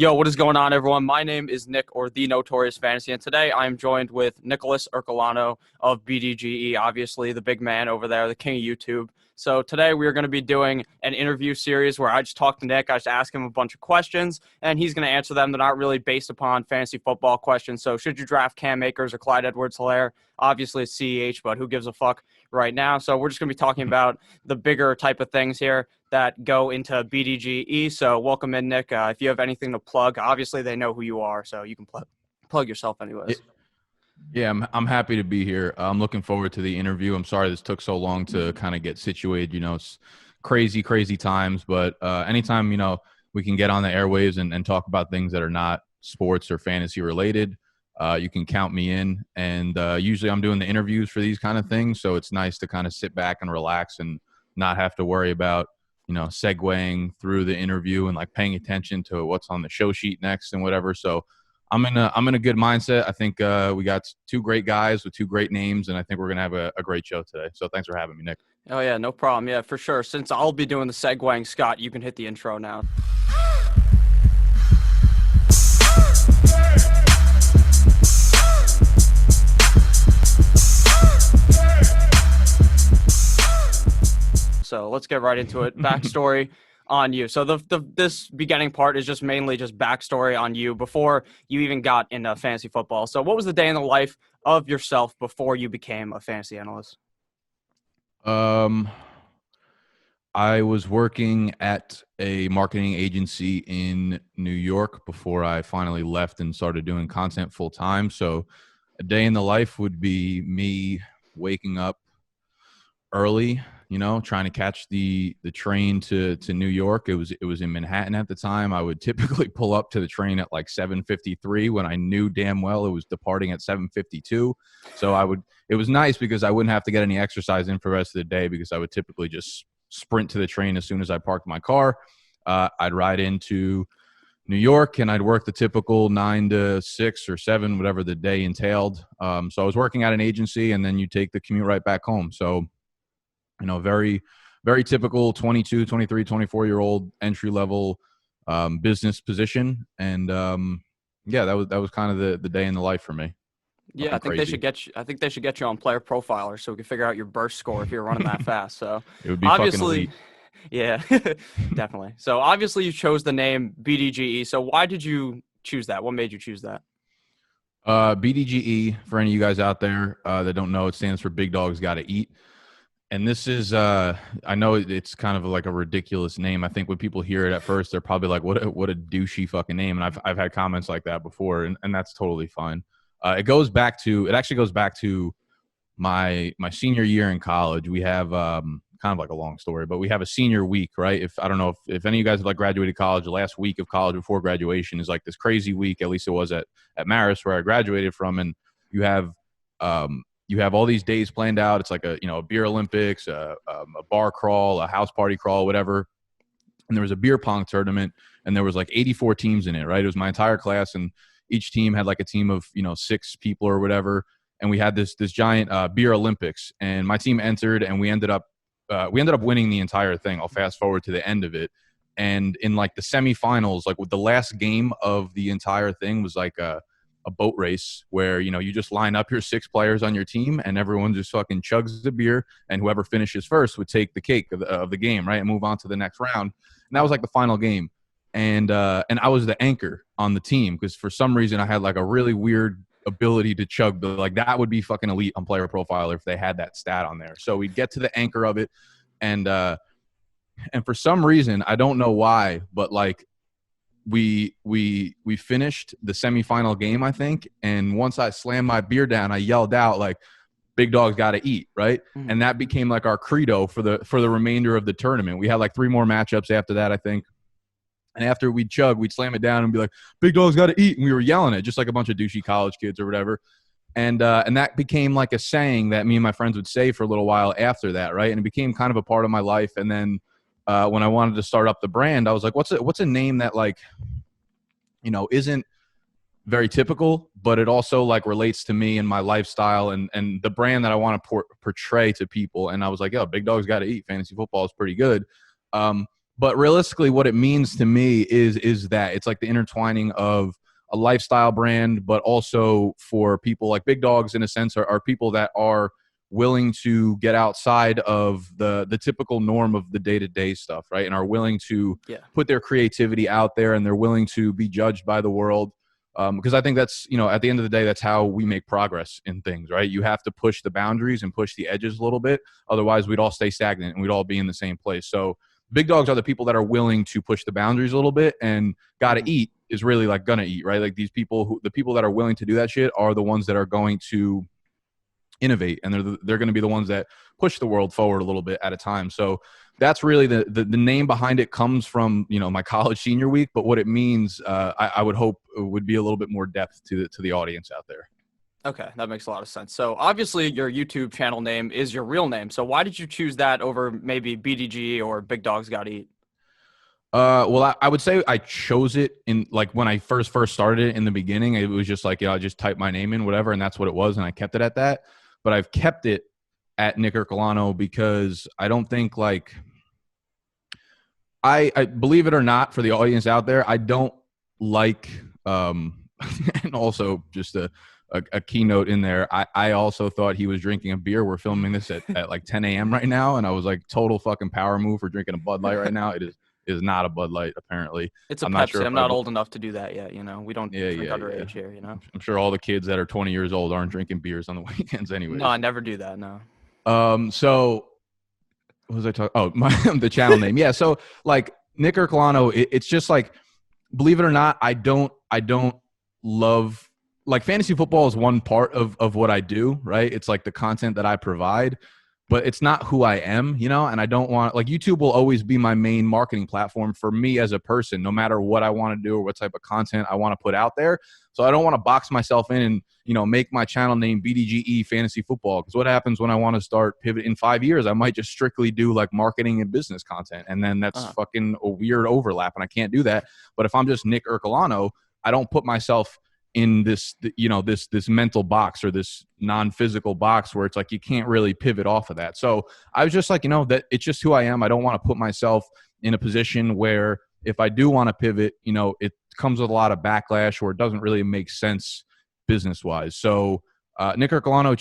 Yo, what is going on, everyone? My name is Nick, or the Notorious Fantasy, and today I am joined with Nicholas Ercolano of BDGE, obviously the big man over there, the king of YouTube. So today we are going to be doing an interview series where I just talk to Nick, I just ask him a bunch of questions, and he's going to answer them. They're not really based upon fantasy football questions, so should you draft Cam Akers or Clyde Edwards-Helaire? Obviously it's CEH, but who gives a fuck right now? So we're just going to be talking about the bigger type of things here that go into BDGE. So welcome in, Nick. If you have anything to plug, obviously they know who you are, so you can plug yourself anyways. Yeah, I'm happy to be here. I'm looking forward to the interview. I'm sorry this took so long to kind of get situated. You know, it's crazy times, but anytime, we can get on the airwaves and talk about things that are not sports or fantasy related, you can count me in. And usually I'm doing the interviews for these kind of things, so it's nice to kind of sit back and relax and not have to worry about segueing through the interview and like paying attention to what's on the show sheet next and whatever. So I'm in a good mindset. I think we got two great guys with two great names, and I think we're gonna have a great show today. So thanks for having me, Nick. Oh yeah, no problem. Yeah, for sure. Since I'll be doing the segueing, Scott, you can hit the intro now. So let's get right into it. Backstory on you. So this beginning part is just mainly just backstory on you before you even got into fantasy football. So what was the day in the life of yourself before you became a fantasy analyst? I was working at a marketing agency in New York before I finally left and started doing content full time. So a day in the life would be me waking up early, trying to catch the train to New York. It was in Manhattan at the time. I would typically pull up to the train at like 7:53 when I knew damn well it was departing at 7:52. So it was nice because I wouldn't have to get any exercise in for the rest of the day because I would typically just sprint to the train as soon as I parked my car. I'd ride into New York and I'd work the typical 9 to 6 or 7, whatever the day entailed. So I was working at an agency, and then you take the commute right back home. So very, very typical 22, 23, 24-year-old entry-level business position. And, that was kind of the day in the life for me. Yeah, I think they should get you on Player Profiler so we can figure out your burst score if you're running that fast. So it would be obviously, fucking elite. Yeah, definitely. So obviously you chose the name BDGE. So why did you choose that? What made you choose that? BDGE, for any of you guys out there that don't know, it stands for Big Dogs Gotta Eat. And this is, I know it's kind of like a ridiculous name. I think when people hear it at first, they're probably like, what a douchey fucking name. And I've had comments like that before, and that's totally fine. It actually goes back to my senior year in college. We have kind of like a long story, but we have a senior week, right? I don't know if any of you guys have like graduated college, the last week of college before graduation is like this crazy week. At least it was at Marist where I graduated from. And you have all these days planned out. It's like a beer Olympics, a bar crawl, a house party crawl, whatever. And there was a beer pong tournament, and there was like 84 teams in it, right? It was my entire class, and each team had like a team of 6 people or whatever. And we had this giant beer Olympics, and my team entered, and we ended up winning the entire thing. I'll fast forward to the end of it, and in like the semifinals, like with the last game of the entire thing was like a boat race where, you just line up your 6 players on your team and everyone just fucking chugs the beer, and whoever finishes first would take the cake of the game, right? And move on to the next round. And that was like the final game. And I was the anchor on the team because for some reason I had like a really weird ability to chug, but like that would be fucking elite on Player Profiler if they had that stat on there. So we'd get to the anchor of it. And for some reason, I don't know why, but like, we finished the semifinal game, I think, and once I slammed my beer down, I yelled out like, "Big Dogs Gotta Eat," right? Mm-hmm. And that became like our credo for the remainder of the tournament. We had like 3 more matchups after that, I think. And after we'd chug, we'd slam it down and be like, "Big Dogs Gotta Eat," and we were yelling it just like a bunch of douchey college kids or whatever. And that became like a saying that me and my friends would say for a little while after that, right? And it became kind of a part of my life. And then when I wanted to start up the brand, I was like, what's a name that like, isn't very typical, but it also like relates to me and my lifestyle and the brand that I want to portray to people. And I was like, Big Dogs Gotta Eat. Fantasy football is pretty good. But realistically, what it means to me is that it's like the intertwining of a lifestyle brand, but also for people like big dogs in a sense are people that are willing to get outside of the typical norm of the day-to-day stuff, right? And are willing to put their creativity out there, and they're willing to be judged by the world. Because I think that's, at the end of the day, that's how we make progress in things, right? You have to push the boundaries and push the edges a little bit. Otherwise, we'd all stay stagnant and we'd all be in the same place. So big dogs are the people that are willing to push the boundaries a little bit, and gotta eat is really like gonna eat, right? Like the people that are willing to do that shit are the ones that are going to innovate, and they're going to be the ones that push the world forward a little bit at a time. So that's really the name behind it comes from, my college senior week, but what it means, I would hope would be a little bit more depth to the audience out there. Okay, that makes a lot of sense. So obviously your YouTube channel name is your real name. So why did you choose that over maybe BDGE or Big Dogs Gotta Eat? Well, I would say I chose it in like when I first started it in the beginning. It was just like, I just typed my name in, whatever, and that's what it was, and I kept it at that. But I've kept it at Nick Ercolano because I don't think like I believe it or not, for the audience out there, I don't like and also just a keynote in there. I also thought he was drinking a beer. We're filming this at like 10 a.m. right now, and I was like, total fucking power move for drinking a Bud Light right now. It is not a Bud Light, apparently. It's a Pepsi. I'm not old enough to do that yet. We don't drink underage here. I'm sure all the kids that are 20 years old aren't drinking beers on the weekends anyway. No, I never do that. No. So what was I talking? Oh, the channel name. Yeah. So like Nick Ercolano, it's just like, believe it or not, I don't love, like, fantasy football is one part of what I do, right? It's like the content that I provide, but it's not who I am, and I don't want, like, YouTube will always be my main marketing platform for me as a person, no matter what I want to do or what type of content I want to put out there. So I don't want to box myself in and, make my channel name BDGE Fantasy Football. Because what happens when I want to start pivot in 5 years? I might just strictly do like marketing and business content. And then that's fucking a weird overlap, and I can't do that. But if I'm just Nick Ercolano, I don't put myself in this, this mental box or this non-physical box where it's like you can't really pivot off of that. So I was just like, that it's just who I am. I don't want to put myself in a position where if I do want to pivot, it comes with a lot of backlash or it doesn't really make sense business-wise. So Nick Ercolano,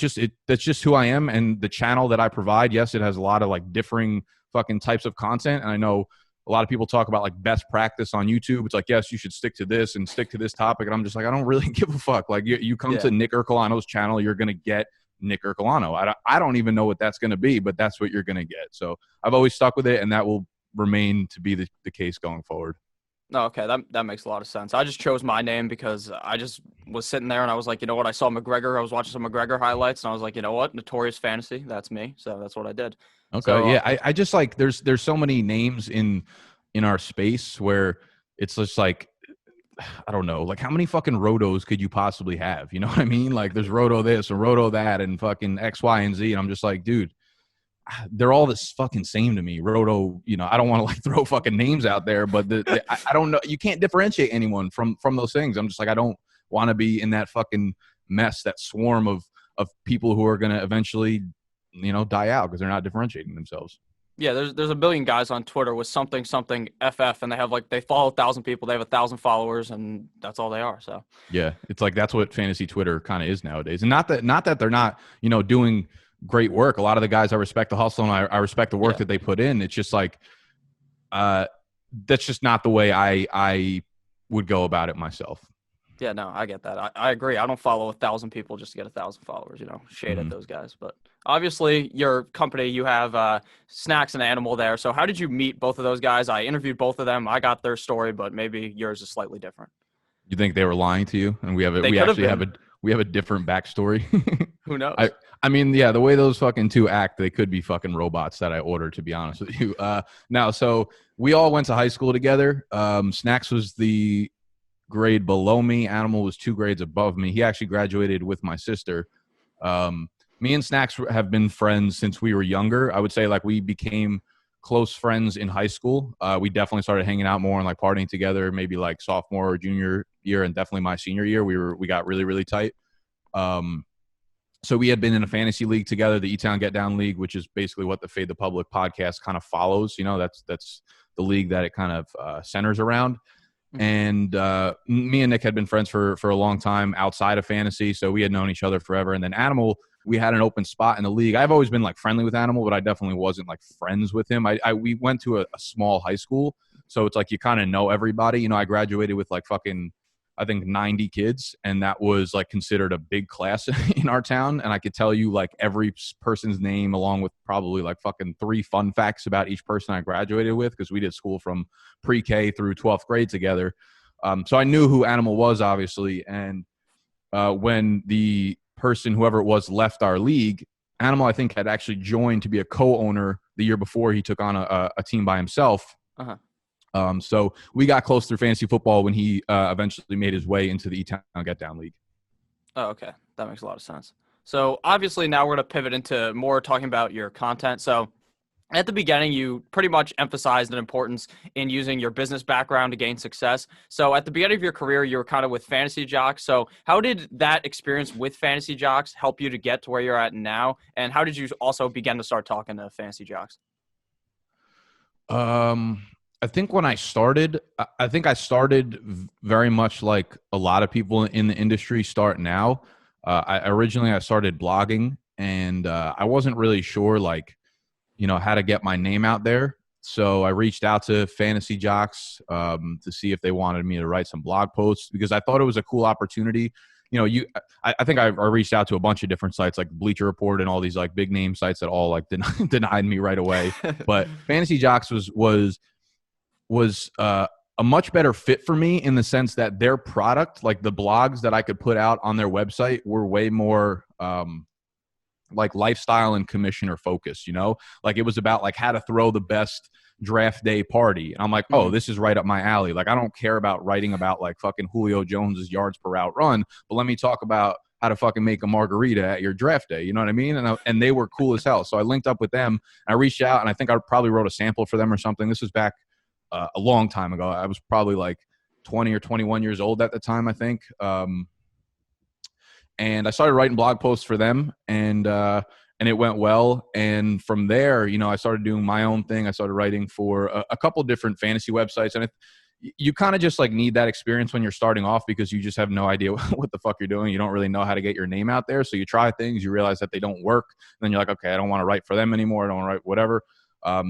that's just who I am, and the channel that I provide, yes, it has a lot of like differing fucking types of content, and I know a lot of people talk about like best practice on YouTube. It's like, yes, you should stick to this and stick to this topic. And I'm just like, I don't really give a fuck. Like you come to Nick Ercolano's channel, you're going to get Nick Ercolano. I don't even know what that's going to be, but that's what you're going to get. So I've always stuck with it, and that will remain to be the case going forward. No, okay, that makes a lot of sense. I just chose my name because I just was sitting there and I was like, what? I saw McGregor. I was watching some McGregor highlights, and I was like, what? Notorious Fantasy. That's me. So that's what I did. Okay, so, yeah. I just like there's so many names in our space where it's just like, I don't know, like how many fucking Rotos could you possibly have? You know what I mean? Like there's Roto this and Roto that and fucking X, Y, and Z. And I'm just like, dude, they're all this fucking same to me. Roto, I don't want to like throw fucking names out there, but I don't know. You can't differentiate anyone from those things. I'm just like, I don't want to be in that fucking mess, that swarm of people who are going to eventually, die out because they're not differentiating themselves. Yeah, there's a billion guys on Twitter with something FF, and they follow 1,000 people, they have 1,000 followers, and that's all they are. So yeah, it's like that's what fantasy Twitter kind of is nowadays, and not that they're not doing great work. A lot of the guys, I respect the hustle and I respect the work that they put in. It's just like that's just not the way I would go about it myself. Yeah, no, I get that. I agree. I don't follow 1,000 people just to get 1,000 followers, shade at those guys. But obviously your company, you have Snacks and Animal there. So how did you meet both of those guys? I interviewed both of them. I got their story, but maybe yours is slightly different. You think they were lying to you? And we have a different backstory. Who knows? I mean, yeah, the way those fucking two act, they could be fucking robots that I ordered, to be honest with you. Now, so we all went to high school together. Snacks was the grade below me. Animal was 2 grades above me. He actually graduated with my sister. Me and Snacks have been friends since we were younger. I would say like we became close friends in high school. We definitely started hanging out more and like partying together, maybe like sophomore or junior year, and definitely my senior year. We got really, really tight. So we had been in a fantasy league together, the E-Town Get Down League, which is basically what the Fade the Public podcast kind of follows. You know, that's the league that it kind of centers around. And me and Nick had been friends for a long time outside of fantasy, so we had known each other forever. And then Animal, we had an open spot in the league. I've always been like friendly with Animal, but I definitely wasn't like friends with him. We went to a small high school, so it's like you kind of know everybody. You know, I graduated with like fucking, I think 90 kids, and that was like considered a big class in our town. And I could tell you like every person's name along with probably like fucking 3 fun facts about each person I graduated with, because we did school from pre-K through 12th grade together. So I knew who Animal was, obviously. And when the person, whoever it was, left our league, Animal, I think, had actually joined to be a co-owner the year before he took on a team by himself. So we got close through fantasy football when he eventually made his way into the E-Town Get Down League. Oh, okay. That makes a lot of sense. So obviously now we're going to pivot into more talking about your content. So at the beginning, you pretty much emphasized the importance in using your business background to gain success. So at the beginning of your career, you were kind of with Fantasy Jocks. So how did that experience with Fantasy Jocks help you to get to where you're at now? And how did you also begin to start talking to Fantasy Jocks? I think when I started, I started very much like a lot of people in the industry start now. I started blogging, and I wasn't really sure like, you know, how to get my name out there. So I reached out to Fantasy Jocks to see if they wanted me to write some blog posts, because I thought it was a cool opportunity. You know, I think I reached out to a bunch of different sites like Bleacher Report and all these like big name sites that all like denied me right away. But Fantasy Jocks was a much better fit for me in the sense that their product, like the blogs that I could put out on their website, were way more like lifestyle and commissioner focused, you know? Like it was about like how to throw the best draft day party. And I'm like, oh, this is right up my alley. Like I don't care about writing about like fucking Julio Jones's yards per route run, but let me talk about how to fucking make a margarita at your draft day. You know what I mean? And they were cool as hell. So I linked up with them. I reached out, and I think I probably wrote a sample for them or something. This was back a long time ago. I was probably like 20 or 21 years old at the time, I think. And I started writing blog posts for them, and it went well. And from there, you know, I started doing my own thing. I started writing for a couple different fantasy websites, and you kind of just like need that experience when you're starting off, because you just have no idea what the fuck you're doing. You don't really know how to get your name out there. So you try things, you realize that they don't work, and then you're like, okay, I don't want to write for them anymore. I don't want to write whatever.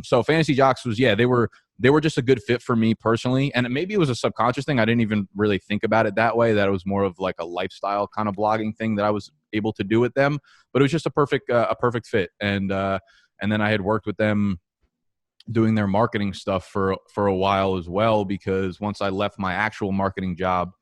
So Fantasy Jocks was, they were just a good fit for me personally. And maybe it was a subconscious thing. I didn't even really think about it that way, that it was more of like a lifestyle kind of blogging thing that I was able to do with them, but it was just a perfect fit. And then I had worked with them doing their marketing stuff for a while as well, because once I left my actual marketing job,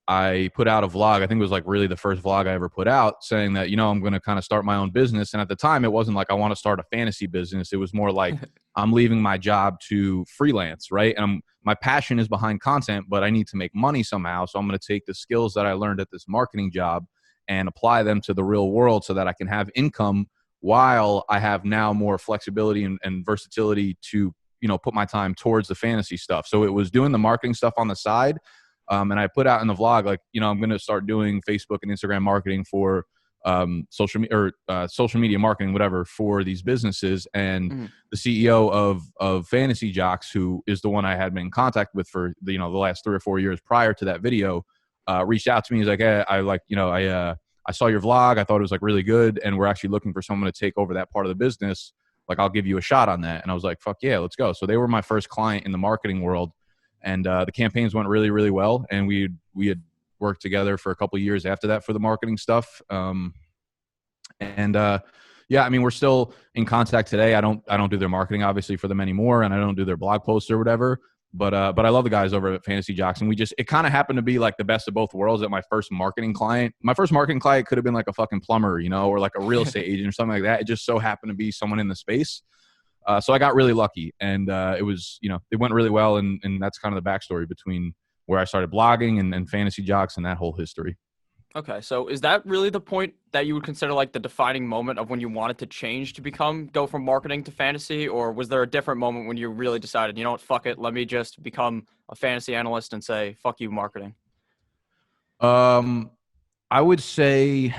I put out a vlog. I think it was like really the first vlog I ever put out, saying that, you know, I'm going to kind of start my own business. And at the time, it wasn't like I want to start a fantasy business. It was more like I'm leaving my job to freelance, right? And my passion is behind content, but I need to make money somehow. So I'm going to take the skills that I learned at this marketing job and apply them to the real world so that I can have income while I have now more flexibility and versatility to, you know, put my time towards the fantasy stuff. So it was doing the marketing stuff on the side. And I put out in the vlog, like, you know, I'm going to start doing Facebook and Instagram marketing for social media marketing, whatever, for these businesses. And the CEO of Fantasy Jocks, who is the one I had been in contact with for the last 3 or 4 years prior to that video, reached out to me. He's like, hey, I saw your vlog. I thought it was like really good, and we're actually looking for someone to take over that part of the business. Like, I'll give you a shot on that. And I was like, fuck yeah, let's go. So they were my first client in the marketing world. And the campaigns went really, really well. And we had worked together for a couple of years after that for the marketing stuff. Yeah, I mean, we're still in contact today. I don't do their marketing obviously for them anymore, and I don't do their blog posts or whatever. But I love the guys over at Fantasy Jocks, and it kind of happened to be like the best of both worlds. At my first marketing client could have been like a fucking plumber, you know, or like a real estate agent or something like that. It just so happened to be someone in the space. So I got really lucky, and it went really well. And that's kind of the backstory between where I started blogging and Fantasy Jocks and that whole history. Okay. So is that really the point that you would consider like the defining moment of when you wanted to change to go from marketing to fantasy? Or was there a different moment when you really decided, you know what, fuck it, let me just become a fantasy analyst and say, fuck you, marketing? I would say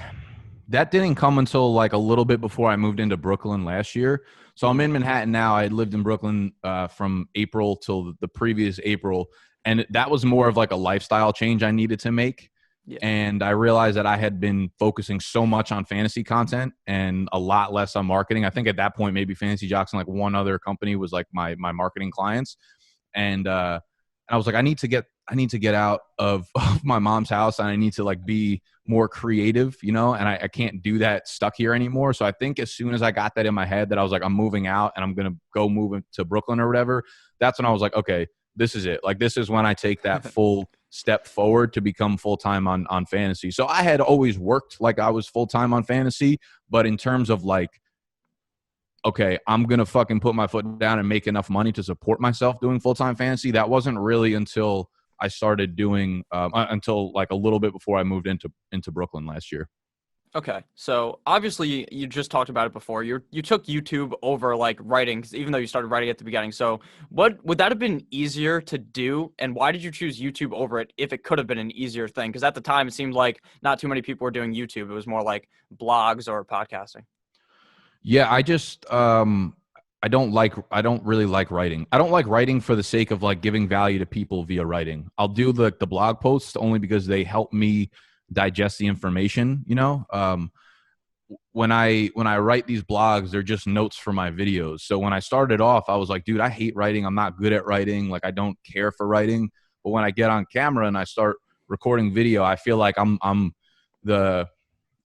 That didn't come until like a little bit before I moved into Brooklyn last year. So I'm in Manhattan now. I had lived in Brooklyn from April till the previous April. And that was more of like a lifestyle change I needed to make. Yeah. And I realized that I had been focusing so much on fantasy content and a lot less on marketing. I think at that point, maybe Fantasy Jocks and like one other company was like my marketing clients. And I was like, I need to get out of my mom's house, and I need to like be more creative, you know, and I can't do that stuck here anymore. So I think as soon as I got that in my head that I was like, I'm moving out and I'm going to go move to Brooklyn or whatever, that's when I was like, okay, this is it. Like, this is when I take that full step forward to become full-time on fantasy. So I had always worked like I was full-time on fantasy, but in terms of like, okay, I'm going to fucking put my foot down and make enough money to support myself doing full-time fantasy, that wasn't really until I started doing until like a little bit before I moved into Brooklyn last year. Okay, so obviously you just talked about it before. You took YouTube over like writing, even though you started writing at the beginning. So what would that have been easier to do, and why did you choose YouTube over it if it could have been an easier thing? Because at the time it seemed like not too many people were doing YouTube. It was more like blogs or podcasting. Yeah, I just I don't really like writing. I don't like writing for the sake of like giving value to people via writing. I'll do the blog posts only because they help me digest the information, you know. When I write these blogs, they're just notes for my videos. So when I started off, I was like, dude, I hate writing. I'm not good at writing. Like, I don't care for writing. But when I get on camera and I start recording video, I feel like I'm the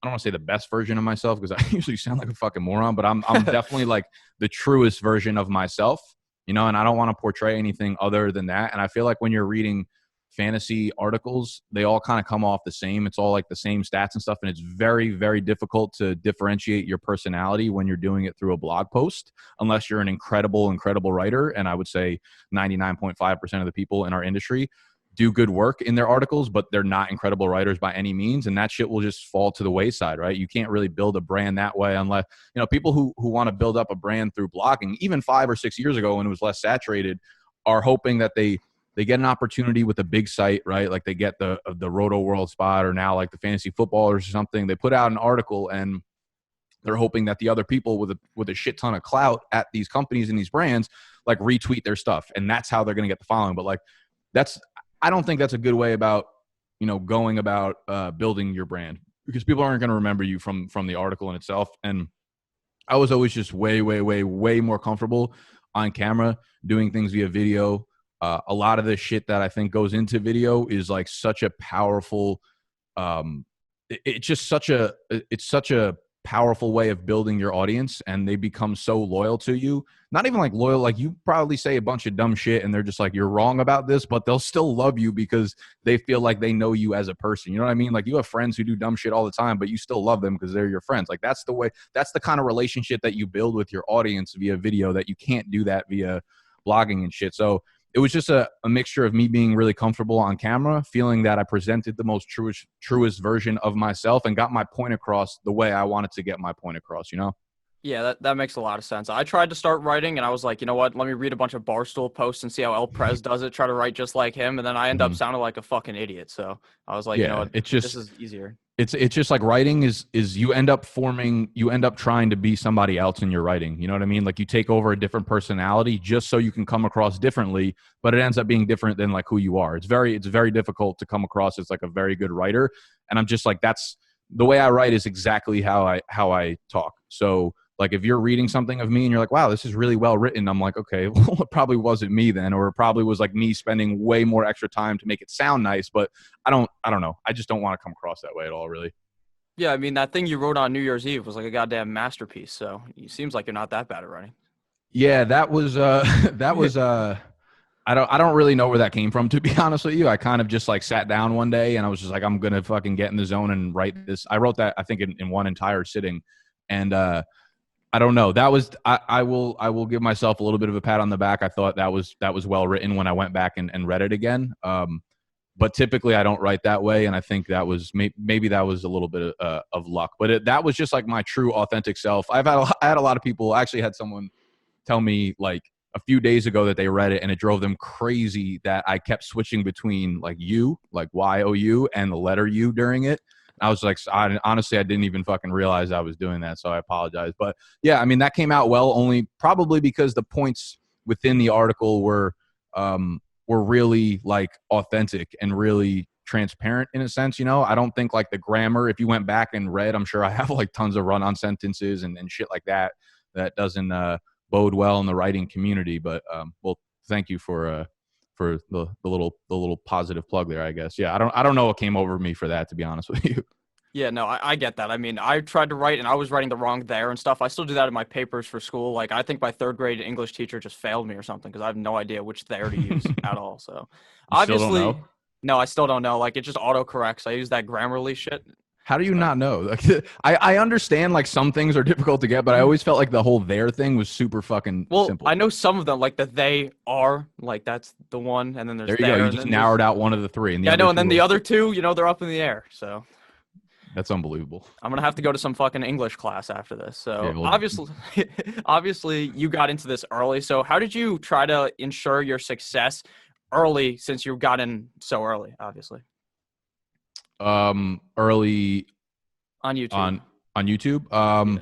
I don't want to say the best version of myself because I usually sound like a fucking moron, but I'm definitely like the truest version of myself, you know, and I don't want to portray anything other than that. And I feel like when you're reading fantasy articles, they all kind of come off the same. It's all like the same stats and stuff. And it's very, very difficult to differentiate your personality when you're doing it through a blog post, unless you're an incredible writer. And I would say 99.5% of the people in our industry do good work in their articles, but they're not incredible writers by any means. And that shit will just fall to the wayside, right? You can't really build a brand that way unless, you know, people who want to build up a brand through blogging, even 5 or 6 years ago when it was less saturated, are hoping that they get an opportunity with a big site, right? Like they get the Roto World spot, or now like the Fantasy Footballers or something. They put out an article and they're hoping that the other people with a shit ton of clout at these companies and these brands like retweet their stuff. And that's how they're going to get the following. But like, I don't think that's a good way about, you know, going about building your brand, because people aren't going to remember you from the article in itself. And I was always just way more comfortable on camera doing things via video. A lot of the shit that I think goes into video is like such a powerful, it's such a powerful way of building your audience, and they become so loyal to you. Not even like loyal, like you probably say a bunch of dumb shit and they're just like, you're wrong about this, but they'll still love you because they feel like they know you as a person. You know what I mean? Like, you have friends who do dumb shit all the time, but you still love them because they're your friends. Like, that's the kind of relationship that you build with your audience via video that you can't do that via blogging and shit. So it was just a mixture of me being really comfortable on camera, feeling that I presented the most truest version of myself and got my point across the way I wanted to get my point across, you know? Yeah, that makes a lot of sense. I tried to start writing, and I was like, you know what? Let me read a bunch of Barstool posts and see how El Prez does it, try to write just like him, and then I end up sounding like a fucking idiot. So I was like, you know what? This is easier. It's just like writing is you end up trying to be somebody else in your writing. You know what I mean? Like, you take over a different personality just so you can come across differently, but it ends up being different than like who you are. It's very difficult to come across as like a very good writer. And I'm just like, that's the way I write is exactly how I talk. So like, if you're reading something of me and you're like, wow, this is really well written, I'm like, okay, well, it probably wasn't me then, or it probably was like me spending way more extra time to make it sound nice. But I don't know. I just don't want to come across that way at all, really. Yeah, I mean, that thing you wrote on New Year's Eve was like a goddamn masterpiece. So it seems like you're not that bad at writing. Yeah, that was I don't really know where that came from, to be honest with you. I kind of just like sat down one day and I was just like, I'm gonna fucking get in the zone and write this. I wrote that, I think, in one entire sitting. And I don't know. That was I will give myself a little bit of a pat on the back. I thought that was well written when I went back and read it again. But typically I don't write that way, and I think that was maybe that was a little bit of luck. But that was just like my true authentic self. I had a lot of people. I actually had someone tell me like a few days ago that they read it and it drove them crazy that I kept switching between like you, like YOU, and the letter U during it. I was like, honestly, I didn't even fucking realize I was doing that. So I apologize. But yeah, I mean, that came out well, only probably because the points within the article were really like authentic and really transparent in a sense. I don't think like the grammar, if you went back and read, I'm sure I have like tons of run on sentences and shit like that doesn't bode well in the writing community. But well, thank you for the little positive plug there, I guess. Yeah, I don't know what came over me for that, to be honest with you. Yeah, no, I get that. I mean, I tried to write and I was writing the wrong there and stuff. I still do that in my papers for school. Like, I think my third grade English teacher just failed me or something because I have no idea which there to use at all. So, You still don't obviously, know? no, I still don't know. Like, it just autocorrects. I use that Grammarly shit. How do you So, not know? Like, I understand like some things are difficult to get, but I always felt like the whole there thing was super fucking well, simple. I know some of them, like the they are, like that's the one, and then there's There you go. You and just then narrowed out one of the three. And the yeah, I other know, and then two the are- other two, they're up in the air. So That's unbelievable. I'm gonna have to go to some fucking English class after this. So Yeah, well- obviously, you got into this early. So how did you try to ensure your success early, since you got in so early? Obviously, Early on YouTube. on YouTube. Yeah.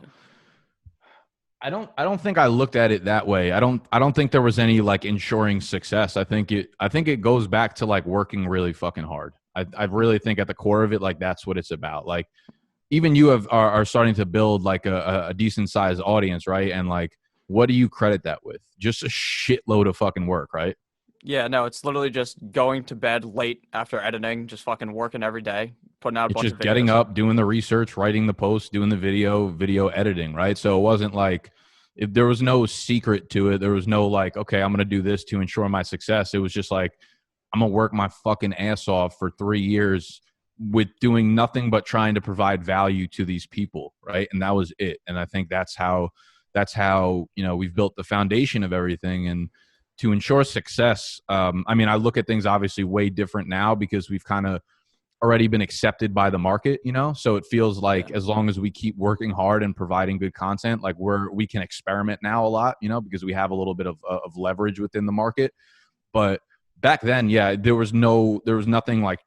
I don't think I looked at it that way. I don't think there was any like ensuring success. I think it goes back to like working really fucking hard. I really think at the core of it, like that's what it's about. Like even you are starting to build like a decent sized audience, right? And like, what do you credit that with? Just a shitload of fucking work, right? Yeah, no, it's literally just going to bed late after editing, just fucking working every day, putting out a It's bunch just of videos. getting up, doing the research, writing the post, doing the video editing, right? So it wasn't like if there was no secret to it. There was no like, okay, I'm going to do this to ensure my success. It was just like, I'm going to work my fucking ass off for 3 years with doing nothing but trying to provide value to these people, right? And that was it. And I think that's how we've built the foundation of everything. And to ensure success, I mean, I look at things obviously way different now because we've kind of already been accepted by the market, so it feels like as long as we keep working hard and providing good content, like we can experiment now a lot, because we have a little bit of leverage within the market. But back then, yeah, there was nothing like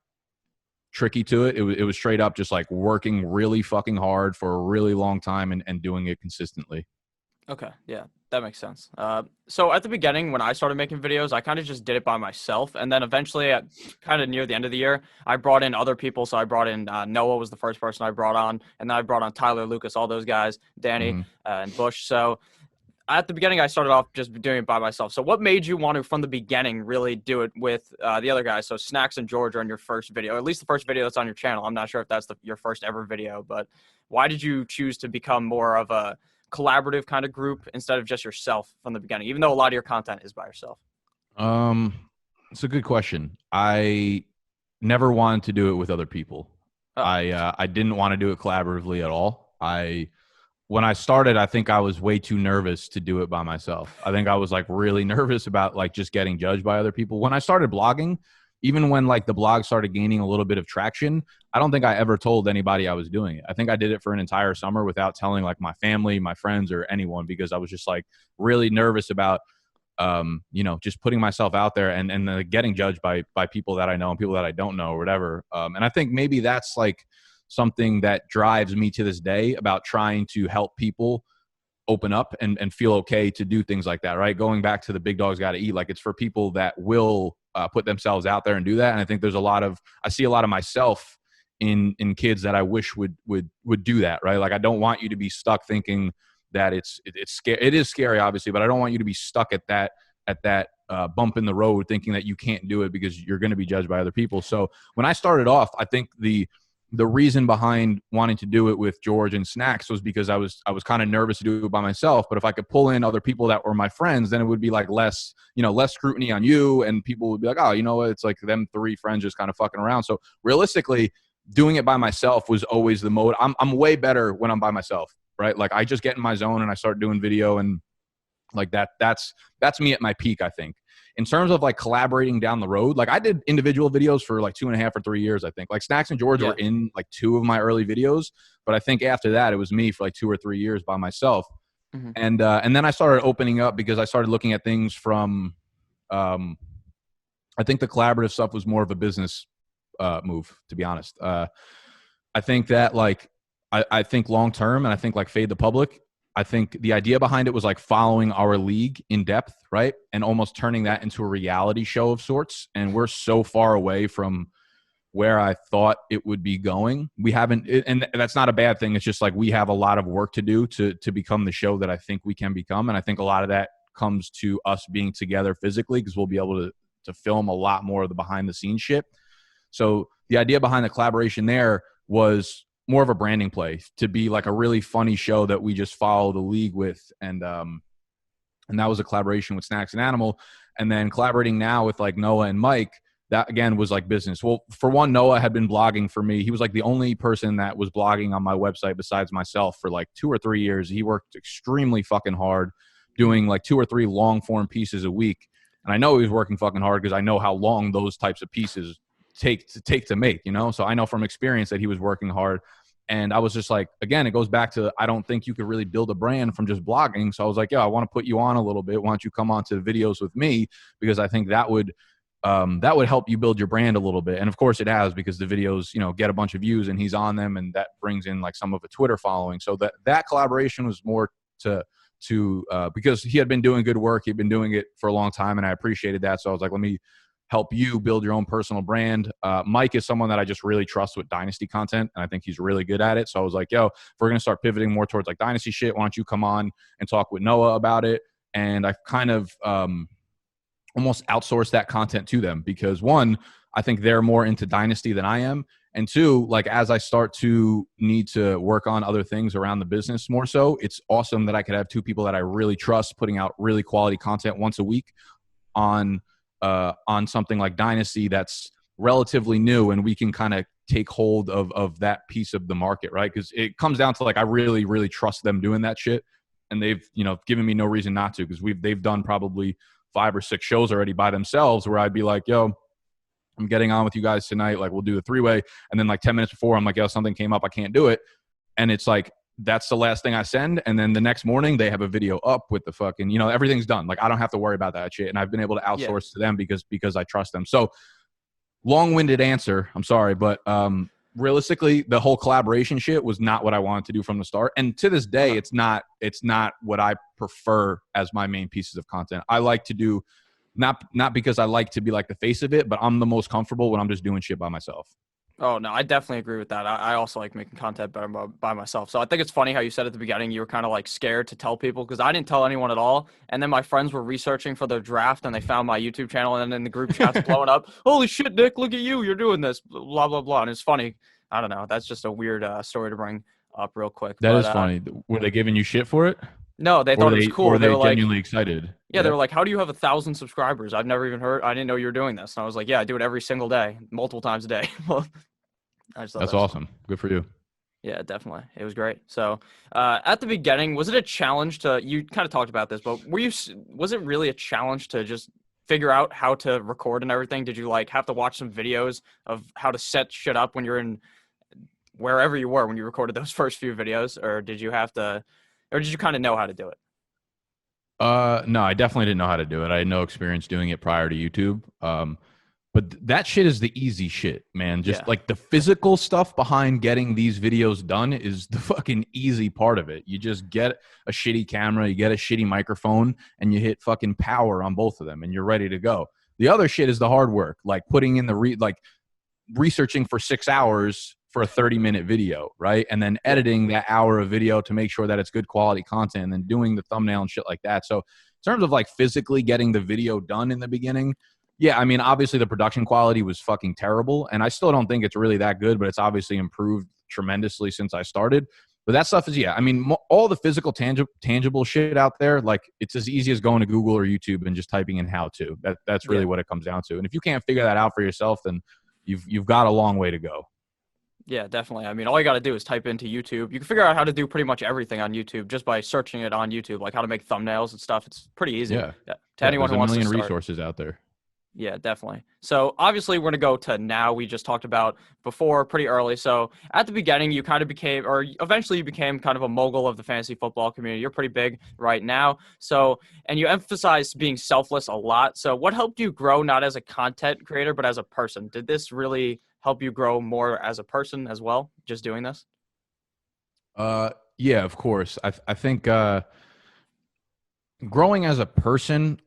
tricky to it. It was straight up just like working really fucking hard for a really long time and doing it consistently. Okay, yeah, that makes sense. So at the beginning, when I started making videos, I kind of just did it by myself. And then eventually, at kind of near the end of the year, I brought in other people. So I brought in Noah was the first person I brought on. And then I brought on Tyler, Lucas, all those guys, Danny, and Bush. So at the beginning, I started off just doing it by myself. So what made you want to, from the beginning, really do it with the other guys? So Snacks and George are in your first video, or at least the first video that's on your channel. I'm not sure if that's your first ever video, but why did you choose to become more of a collaborative kind of group instead of just yourself from the beginning, even though a lot of your content is by yourself? It's a good question. I never wanted to do it with other people. Oh. I didn't want to do it collaboratively at all. When I started, I think I was way too nervous to do it by myself. I think I was like really nervous about like just getting judged by other people. When I started blogging, even when like the blog started gaining a little bit of traction, I don't think I ever told anybody I was doing it. I think I did it for an entire summer without telling like my family, my friends, or anyone, because I was just like really nervous about, just putting myself out there and getting judged by people that I know and people that I don't know or whatever. And I think maybe that's like something that drives me to this day about trying to help people open up and feel okay to do things like that, right? Going back to the big dogs got to eat, like it's for people that will put themselves out there and do that. And I think there's I see a lot of myself in kids that I wish would do that, right? Like I don't want you to be stuck thinking that it's scary. It is scary, obviously, but I don't want you to be stuck at that bump in the road thinking that you can't do it because you're going to be judged by other people. So when I started off, I think the reason behind wanting to do it with George and Snacks was because I was kind of nervous to do it by myself. But if I could pull in other people that were my friends, then it would be like less scrutiny on you, and people would be like, oh, you know what? It's like them three friends just kind of fucking around. So realistically, doing it by myself was always the mode. I'm way better when I'm by myself, right? Like I just get in my zone and I start doing video, and like that's me at my peak, I think. In terms of like collaborating down the road, like I did individual videos for like 2.5 or 3 years, I think. Like Snacks and George were in like 2 of my early videos, but I think after that it was me for like 2 or 3 years by myself. Mm-hmm. And then I started opening up because I started looking at things from I think the collaborative stuff was more of a business move, to be honest. I think that like I think long term, and I think like fade the public. I think the idea behind it was like following our league in depth, right? And almost turning that into a reality show of sorts. And we're so far away from where I thought it would be going. We haven't, and that's not a bad thing. It's just like we have a lot of work to do to become the show that I think we can become. And I think a lot of that comes to us being together physically, because we'll be able to film a lot more of the behind the scenes shit. So the idea behind the collaboration there was more of a branding play to be like a really funny show that we just follow the league with. And that was a collaboration with Snacks and Animal. And then collaborating now with like Noah and Mike, that again was like business. Well, for one, Noah had been blogging for me. He was like the only person that was blogging on my website besides myself for like 2 or 3 years. He worked extremely fucking hard doing like 2 or 3 long form pieces a week. And I know he was working fucking hard because I know how long those types of pieces take to make, you know? So I know from experience that he was working hard. And I was just like, again, it goes back to, I don't think you could really build a brand from just blogging. So I was like, yeah, I want to put you on a little bit. Why don't you come on to the videos with me? Because I think that would help you build your brand a little bit. And of course it has, because the videos, you know, get a bunch of views and he's on them, and that brings in like some of a Twitter following. So that collaboration was more to because he had been doing good work. He'd been doing it for a long time, and I appreciated that. So I was like, let me help you build your own personal brand. Mike is someone that I just really trust with dynasty content, and I think he's really good at it. So I was like, yo, if we're going to start pivoting more towards like dynasty shit, why don't you come on and talk with Noah about it? And I kind of almost outsource that content to them, because one, I think they're more into dynasty than I am. And two, like as I start to need to work on other things around the business more so, it's awesome that I could have 2 people that I really trust putting out really quality content once a week on something like dynasty that's relatively new, and we can kind of take hold of that piece of the market, right? Because it comes down to like I really, really trust them doing that shit, and they've, you know, given me no reason not to, because they've done probably 5 or 6 shows already by themselves where I'd be like, yo, I'm getting on with you guys tonight. Like we'll do a 3-way. And then like 10 minutes before, I'm like, yo, something came up. I can't do it. And it's like, that's the last thing I send. And then the next morning they have a video up with the fucking, you know, everything's done. Like I don't have to worry about that shit. And I've been able to outsource to them because I trust them. So long-winded answer. I'm sorry. But realistically, the whole collaboration shit was not what I wanted to do from the start. And to this day, it's not what I prefer as my main pieces of content. I like to do, not because I like to be like the face of it, but I'm the most comfortable when I'm just doing shit by myself. Oh, no, I definitely agree with that. I also like making content better by myself. So I think it's funny how you said at the beginning you were kind of like scared to tell people, because I didn't tell anyone at all. And then my friends were researching for their draft and they found my YouTube channel, and then the group chat's blowing up. Holy shit, Nick, look at you. You're doing this, blah, blah, blah. And it's funny. I don't know. That's just a weird story to bring up real quick. That is funny. Were they giving you shit for it? No, they thought it was cool. Or they were genuinely like, excited? Yeah, they were like, how do you have 1,000 subscribers? I've never even heard. I didn't know you were doing this. And I was like, yeah, I do it every single day, multiple times a day. That's awesome. Fun. Good for you. Yeah, definitely. It was great. So at the beginning, was it a challenge you kind of talked about this, but was it really a challenge to just figure out how to record and everything? Did you like have to watch some videos of how to set shit up when you're in wherever you were when you recorded those first few videos, or did you kind of know how to do it? No, I definitely didn't know how to do it. I had no experience doing it prior to YouTube. But that shit is the easy shit, man. Just like the physical stuff behind getting these videos done is the fucking easy part of it. You just get a shitty camera, you get a shitty microphone, and you hit fucking power on both of them, and you're ready to go. The other shit is the hard work, like putting in researching for 6 hours for a 30-minute video, right? And then editing that hour of video to make sure that it's good quality content, and then doing the thumbnail and shit like that. So in terms of like physically getting the video done in the beginning, yeah, I mean, obviously the production quality was fucking terrible, and I still don't think it's really that good, but it's obviously improved tremendously since I started. But that stuff is, I mean, all the physical tangible shit out there, like it's as easy as going to Google or YouTube and just typing in how to. That's really what it comes down to. And if you can't figure that out for yourself, then you've got a long way to go. Yeah, definitely. I mean, all you got to do is type into YouTube. You can figure out how to do pretty much everything on YouTube just by searching it on YouTube, like how to make thumbnails and stuff. It's pretty easy. To anyone who wants to start. There's a million resources out there. Yeah, definitely. So obviously we're going to go to now. We just talked about before pretty early. So at the beginning, you kind of became, or eventually you became kind of a mogul of the fantasy football community. You're pretty big right now. So, and you emphasize being selfless a lot. So what helped you grow not as a content creator, but as a person? Did this really help you grow more as a person as well, just doing this? Yeah, of course. I think growing as a person,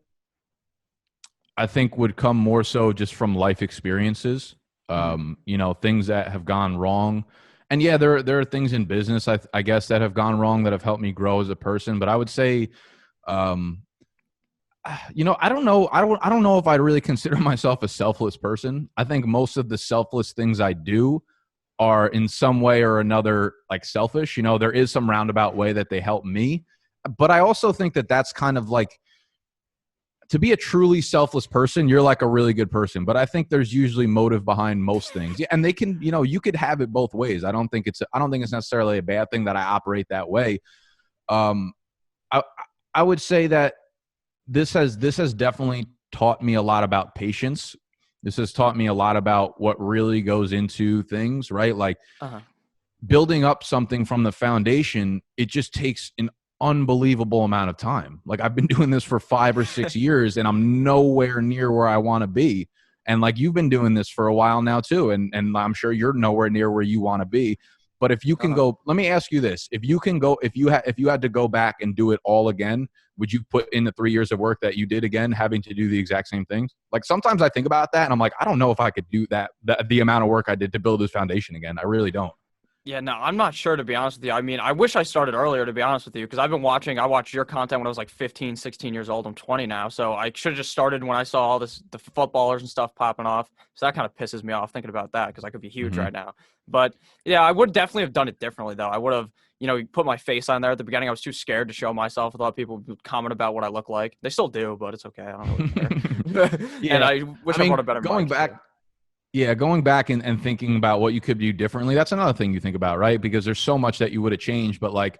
I think would come more so just from life experiences. You know, things that have gone wrong. And yeah, there are things in business I guess that have gone wrong that have helped me grow as a person. But I would say, um, you know, I don't know. I don't know if I'd really consider myself a selfless person. I think most of the selfless things I do are in some way or another like selfish. You know, there is some roundabout way that they help me. But I also think that that's kind of like, to be a truly selfless person, you're like a really good person. But I think there's usually motive behind most things. Yeah, and they can, you know, you could have it both ways. I don't think it's necessarily a bad thing that I operate that way. Um, I I would say that this has definitely taught me a lot about patience. This has taught me a lot about what really goes into things, right? Like Uh-huh. building up something from the foundation, it just takes an unbelievable amount of time. Like I've been doing this for 5 or 6 years and I'm nowhere near where I want to be. And like you've been doing this for a while now too. And I'm sure you're nowhere near where you want to be. But if you can go, let me ask you this. If you can go, if you had to go back and do it all again, would you put in the 3 years of work that you did again, having to do the exact same things? Like sometimes I think about that and I'm like, I don't know if I could do that, the amount of work I did to build this foundation again. I really don't. Yeah, no, I'm not sure, to be honest with you. I mean, I wish I started earlier, to be honest with you, because I watched your content when I was like 15, 16 years old. I'm 20 now. So I should have just started when I saw all the footballers and stuff popping off. So that kind of pisses me off thinking about that, because I could be huge right now. But yeah, I would definitely have done it differently though. I would have, put my face on there at the beginning. I was too scared to show myself. I thought people would comment about what I look like. They still do, but it's okay. I don't really care. Yeah. And I wish I mean, brought a better going mic, back, too. yeah, going back and thinking about what you could do differently, that's another thing you think about, right? Because there's so much that you would have changed, but like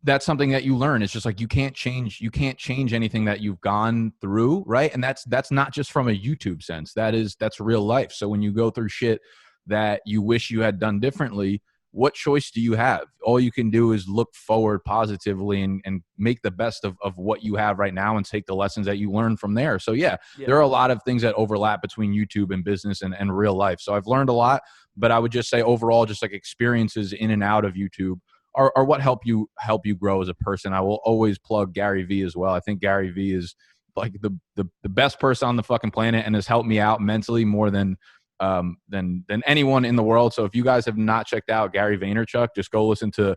that's something that you learn. It's just like you can't change anything that you've gone through, right? And that's not just from a YouTube sense. That's real life. So when you go through shit that you wish you had done differently, what choice do you have? All you can do is look forward positively and make the best of what you have right now and take the lessons that you learn from there. So yeah, there are a lot of things that overlap between YouTube and business and real life. So I've learned a lot, but I would just say overall, just like experiences in and out of YouTube are what help you grow as a person. I will always plug Gary Vee as well. I think Gary Vee is like the best person on the fucking planet and has helped me out mentally more than anyone in the world. So if you guys have not checked out Gary Vaynerchuk, just go listen to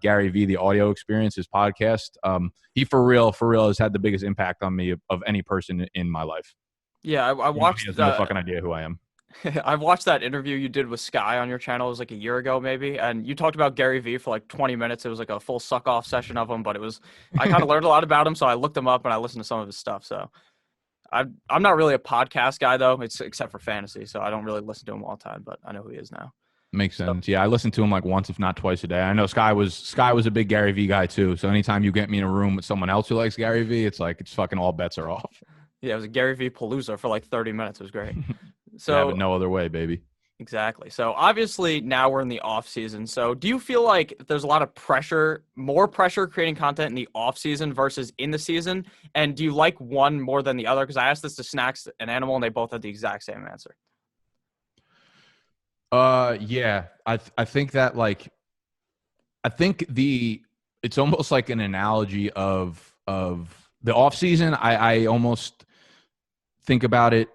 Gary Vee, the audio experience, his podcast. He for real has had the biggest impact on me of any person in my life. Yeah, I watched. He has no fucking idea who I am. I've watched that interview you did with Sky on your channel. It was like a year ago, maybe, and you talked about Gary Vee for like 20 minutes. It was like a full suck-off session of him, but I kind of learned a lot about him, so I looked him up and I listened to some of his stuff. So I'm not really a podcast guy though, except for fantasy, so I don't really listen to him all the time, but I know who he is now. Makes sense. Yeah, I listen to him like once, if not twice a day. I know Sky was a big Gary Vee guy too. So anytime you get me in a room with someone else who likes Gary Vee, it's like it's fucking all bets are off. Yeah, it was a Gary Vee palooza for like 30 minutes. It was great. So no other way, baby. Exactly. So obviously now we're in the off season. So do you feel like there's a lot of pressure, more pressure creating content in the off season versus in the season? And do you like one more than the other? Because I asked this to Snacks and Animal, and they both had the exact same answer. Yeah. I think that like it's almost like an analogy of the off season. I almost think about it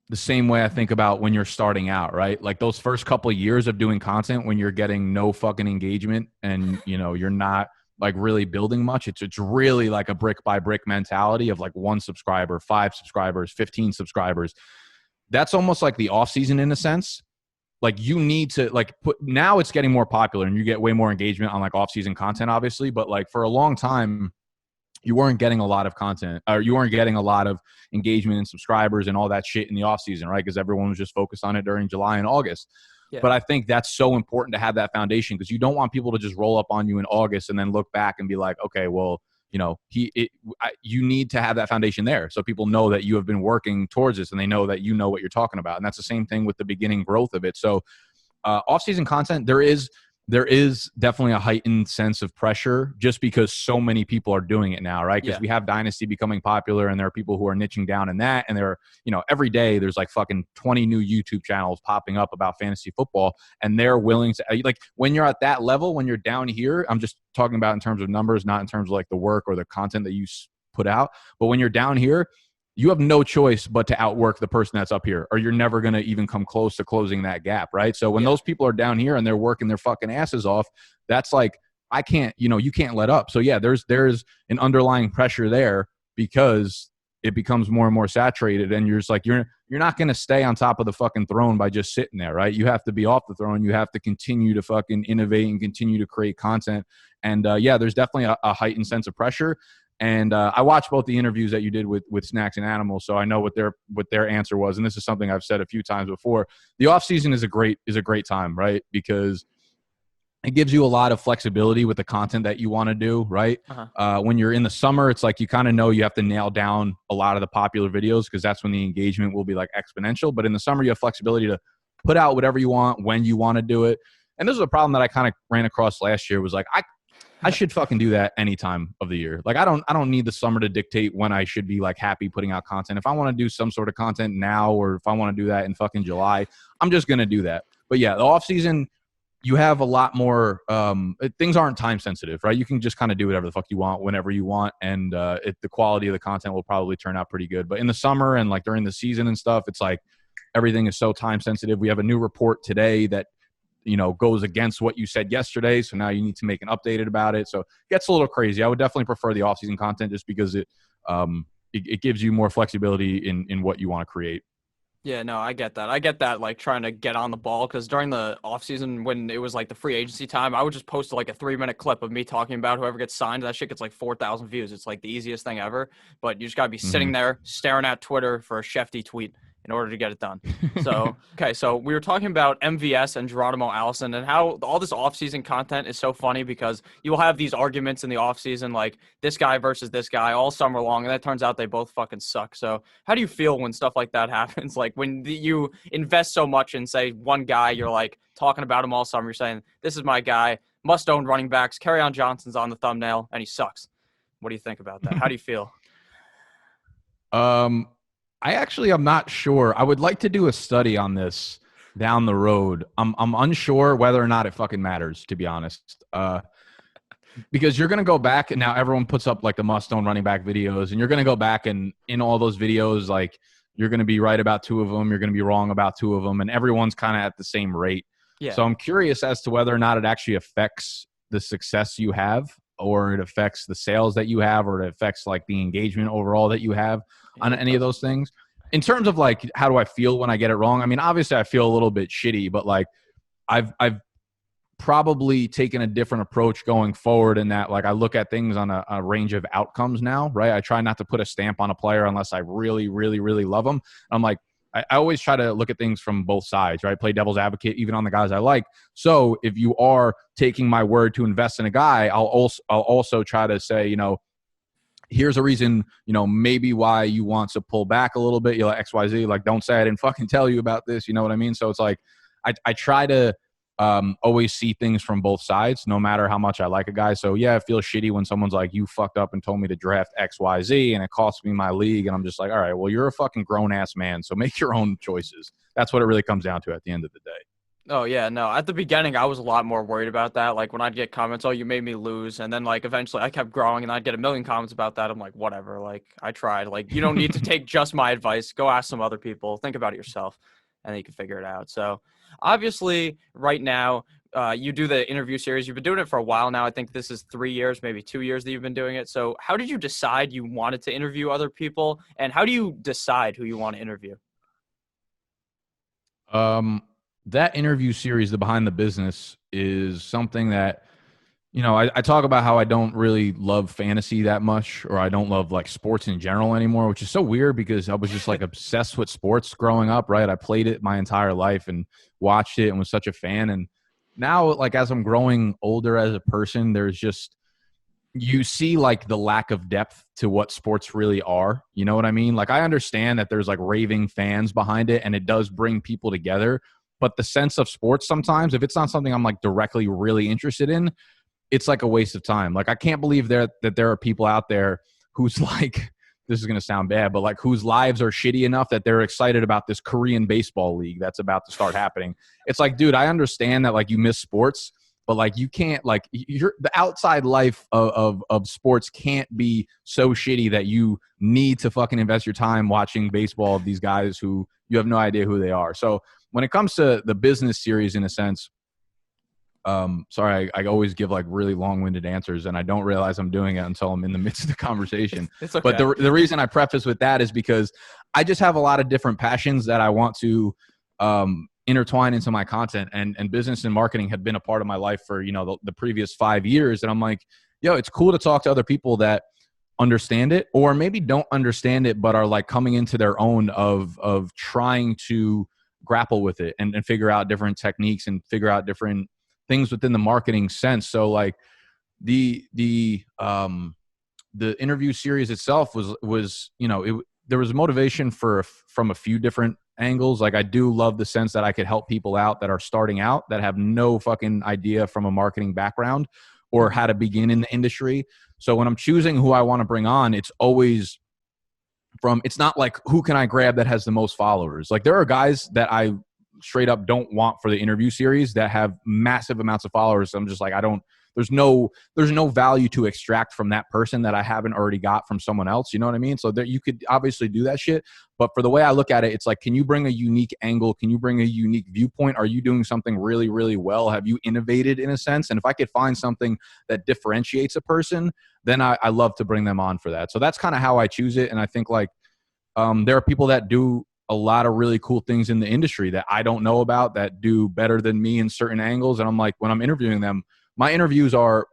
the same way I think about when you're starting out, right? Like those first couple of years of doing content when you're getting no fucking engagement and you're not like really building much. It's really like a brick by brick mentality of like 1 subscriber, 5 subscribers, 15 subscribers. That's almost like the off season in a sense. Like you need to like now it's getting more popular and you get way more engagement on like off season content, obviously. But like for a long time, you weren't getting a lot of content or you weren't getting a lot of engagement and subscribers and all that shit in the off season, right? Because everyone was just focused on it during July and August. Yeah. But I think that's so important to have that foundation because you don't want people to just roll up on you in August and then look back and be like, okay, well, you need to have that foundation there. So people know that you have been working towards this and they know that you know what you're talking about. And that's the same thing with the beginning growth of it. So off season content, there is there is definitely a heightened sense of pressure just because so many people are doing it now, right? Because we have Dynasty becoming popular, and there are people who are niching down in that. And there are, every day there's like fucking 20 new YouTube channels popping up about fantasy football, and they're willing to, like, when you're at that level, when you're down here, I'm just talking about in terms of numbers, not in terms of like the work or the content that you put out. But when you're down here, you have no choice but to outwork the person that's up here, or you're never going to even come close to closing that gap, right? So when those people are down here and they're working their fucking asses off, that's like, I can't, you can't let up. So yeah, there's an underlying pressure there because it becomes more and more saturated, and you're just like, you're not going to stay on top of the fucking throne by just sitting there, right? You have to be off the throne. You have to continue to fucking innovate and continue to create content. And yeah, there's definitely a heightened sense of pressure. And I watched both the interviews that you did with Snacks and Animals, so I know what their answer was. And this is something I've said a few times before. The off season is a great time, right? Because it gives you a lot of flexibility with the content that you want to do, right? When you're in the summer, it's like you kind of know you have to nail down a lot of the popular videos because that's when the engagement will be like exponential. But in the summer, you have flexibility to put out whatever you want when you want to do it. And this is a problem that I kind of ran across last year. Was like I should fucking do that any time of the year. Like I don't need the summer to dictate when I should be like happy putting out content. If I want to do some sort of content now, or if I want to do that in fucking July, I'm just gonna do that. But yeah, the off season, you have a lot more things aren't time sensitive, right? You can just kind of do whatever the fuck you want whenever you want, and the quality of the content will probably turn out pretty good. But in the summer and like during the season and stuff, it's like everything is so time sensitive. We have a new report today that goes against what you said yesterday, so now you need to make an updated about it. So it gets a little crazy. I would definitely prefer the off-season content just because it gives you more flexibility in what you want to create. Yeah, no, I get that, like trying to get on the ball, because during the offseason when it was like the free agency time, I would just post like a 3-minute clip of me talking about whoever gets signed. That shit gets like 4,000 views. It's like the easiest thing ever, but you just got to be sitting there staring at Twitter for a Shefty tweet in order to get it done. So, okay, so we were talking about MVS and Geronimo Allison and how all this offseason content is so funny because you will have these arguments in the offseason, like this guy versus this guy all summer long, and that turns out they both fucking suck. So how do you feel when stuff like that happens? Like when you invest so much in, say, one guy, you're like talking about him all summer, you're saying, this is my guy, must-own running backs, Kerryon Johnson's on the thumbnail, and he sucks. What do you think about that? How do you feel? I actually am not sure. I would like to do a study on this down the road. I'm unsure whether or not it fucking matters, to be honest. Because you're going to go back, and now everyone puts up like the must-own running back videos, and you're going to go back, and in all those videos, like you're going to be right about 2 of them, you're going to be wrong about 2 of them, and everyone's kind of at the same rate. Yeah. So I'm curious as to whether or not it actually affects the success you have, or it affects the sales that you have, or it affects like the engagement overall that you have on any of those things. In terms of like, how do I feel when I get it wrong? I mean, obviously I feel a little bit shitty, but like I've probably taken a different approach going forward in that, like, I look at things on a range of outcomes now, right? I try not to put a stamp on a player unless I really, really, really love them. I'm like, I always try to look at things from both sides, right? Play devil's advocate, even on the guys I like. So if you are taking my word to invest in a guy, I'll also try to say, here's a reason, maybe why you want to pull back a little bit. You're like XYZ, like, don't say I didn't fucking tell you about this. You know what I mean? So it's like, I try to always see things from both sides, no matter how much I like a guy. So yeah, it feels shitty when someone's like, you fucked up and told me to draft XYZ and it cost me my league. And I'm just like, all right, well, you're a fucking grown ass man, so make your own choices. That's what it really comes down to at the end of the day. Oh, yeah, no. At the beginning, I was a lot more worried about that. Like, when I'd get comments, oh, you made me lose. And then, like, eventually I kept growing and I'd get a million comments about that. I'm like, whatever. Like, I tried. Like, you don't need to take just my advice. Go ask some other people. Think about it yourself, and then you can figure it out. So, obviously, right now, you do the interview series. You've been doing it for a while now. I think this is 3 years, maybe 2 years that you've been doing it. So, how did you decide you wanted to interview other people? And how do you decide who you want to interview? That interview series, the Behind the Business, is something that, I talk about how I don't really love fantasy that much, or I don't love like sports in general anymore, which is so weird because I was just like obsessed with sports growing up, right? I played it my entire life and watched it and was such a fan. And now, like, as I'm growing older as a person, there's just, you see like the lack of depth to what sports really are. You know what I mean? Like, I understand that there's like raving fans behind it and it does bring people together. But the sense of sports sometimes, if it's not something I'm like directly really interested in, it's like a waste of time. Like I can't believe that there are people out there who's like, this is going to sound bad, but like whose lives are shitty enough that they're excited about this Korean baseball league that's about to start happening. It's like, dude, I understand that like you miss sports, but like you can't like the outside life of sports can't be so shitty that you need to fucking invest your time watching baseball of these guys who you have no idea who they are. So when it comes to the business series, in a sense, sorry, I always give like really long-winded answers and I don't realize I'm doing it until I'm in the midst of the conversation. It's okay. But the reason I preface with that is because I just have a lot of different passions that I want to intertwine into my content, and business and marketing have been a part of my life for, you know, the previous 5 years. And I'm like, yo, it's cool to talk to other people that understand it, or maybe don't understand it, but are like coming into their own of trying to grapple with it and figure out different techniques and figure out different things within the marketing sense. So like the interview series itself was, you know, there was motivation from a few different angles. Like I do love the sense that I could help people out that are starting out, that have no fucking idea from a marketing background or how to begin in the industry. So when I'm choosing who I want to bring on, it's always it's not like who can I grab that has the most followers. Like there are guys that I straight up don't want for the interview series that have massive amounts of followers. So I'm just like, there's no value to extract from that person that I haven't already got from someone else. You know what I mean? So that you could obviously do that shit. But for the way I look at it, it's like, can you bring a unique angle? Can you bring a unique viewpoint? Are you doing something really, really well? Have you innovated in a sense? And if I could find something that differentiates a person, then I love to bring them on for that. So that's kind of how I choose it. And I think like there are people that do a lot of really cool things in the industry that I don't know about, that do better than me in certain angles. And I'm like, when I'm interviewing them, my interviews are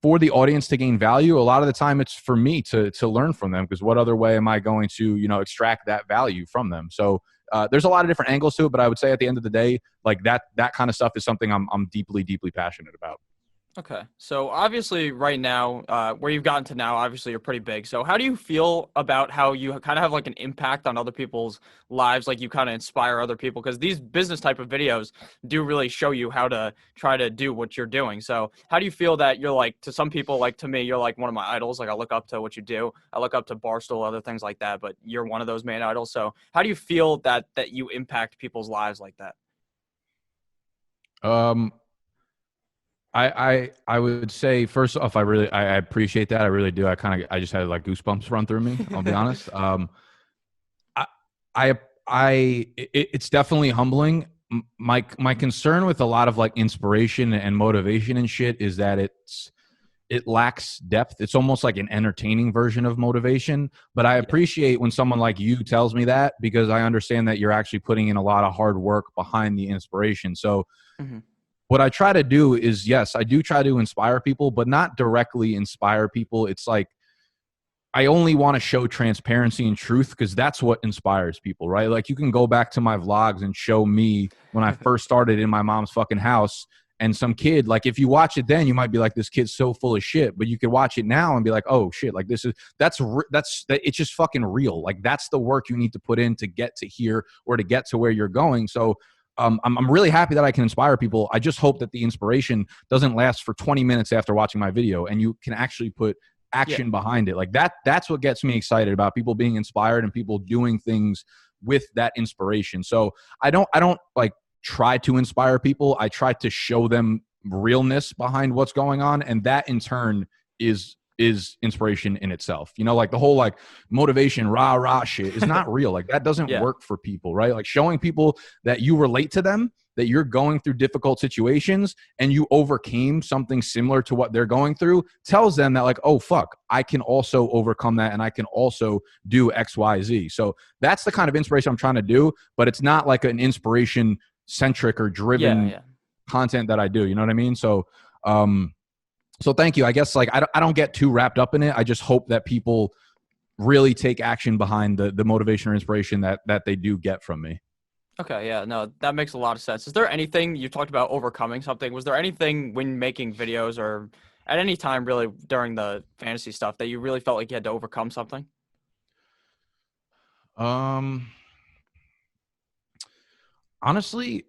for the audience to gain value. A lot of the time it's for me to learn from them, because what other way am I going to, you know, extract that value from them? So there's a lot of different angles to it, but I would say at the end of the day, like that kind of stuff is something I'm deeply, deeply passionate about. Okay. So obviously right now, where you've gotten to now, obviously you're pretty big. So how do you feel about how you kind of have like an impact on other people's lives? Like you kind of inspire other people, because these business type of videos do really show you how to try to do what you're doing. So how do you feel that you're like, to some people, like to me, you're like one of my idols. Like I look up to what you do. I look up to Barstool, other things like that, but you're one of those main idols. So how do you feel that you impact people's lives like that? I would say, first off, I appreciate that. I really do. I just had like goosebumps run through me. I'll be honest. It's definitely humbling. My concern with a lot of like inspiration and motivation and shit is that it lacks depth. It's almost like an entertaining version of motivation. But I appreciate when someone like you tells me that, because I understand that you're actually putting in a lot of hard work behind the inspiration. So what I try to do is, yes, I do try to inspire people, but not directly inspire people. It's like, I only want to show transparency and truth, because that's what inspires people, right? Like you can go back to my vlogs and show me when I first started in my mom's fucking house, and some kid, like if you watch it then, you might be like, this kid's so full of shit. But you could watch it now and be like, oh shit, like it's just fucking real. Like that's the work you need to put in to get to here or to get to where you're going. So I'm really happy that I can inspire people. I just hope that the inspiration doesn't last for 20 minutes after watching my video, and you can actually put action behind it. Like that's what gets me excited about people being inspired and people doing things with that inspiration. So I don't like try to inspire people. I try to show them realness behind what's going on, and that in turn is inspiration in itself. You know, like the whole like motivation rah shit is not real. Like that doesn't work for people, right? Like showing people that you relate to them, that you're going through difficult situations and you overcame something similar to what they're going through, tells them that like, oh fuck, I can also overcome that, and I can also do XYZ. So that's the kind of inspiration I'm trying to do, but it's not like an inspiration centric or driven content that I do. You know what I mean? So so thank you. I guess like I don't get too wrapped up in it. I just hope that people really take action behind the motivation or inspiration that they do get from me. Okay, yeah, no, that makes a lot of sense. Is there anything, you talked about overcoming something, was there anything when making videos or at any time really during the fantasy stuff that you really felt like you had to overcome something? Honestly,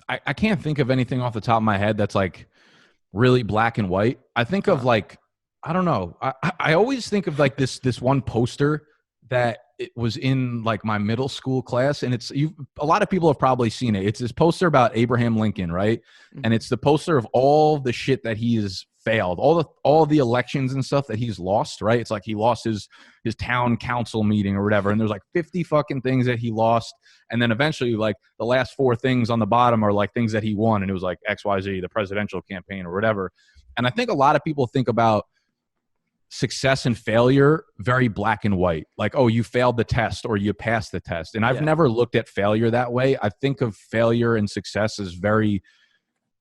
I can't think of anything off the top of my head that's like really black and white. I think of like, I don't know. I always think of like this one poster that it was in like my middle school class, and a lot of people have probably seen it. It's this poster about Abraham Lincoln, right? And it's the poster of all the shit that he has failed, all the elections and stuff that he's lost, right? It's like he lost his town council meeting or whatever, and there's like 50 fucking things that he lost, and then eventually like the last 4 things on the bottom are like things that he won, and it was like XYZ, the presidential campaign or whatever. And I think a lot of people think about success and failure very black and white, like, oh, you failed the test or you passed the test. And I've never looked at failure that way. I think of failure and success as very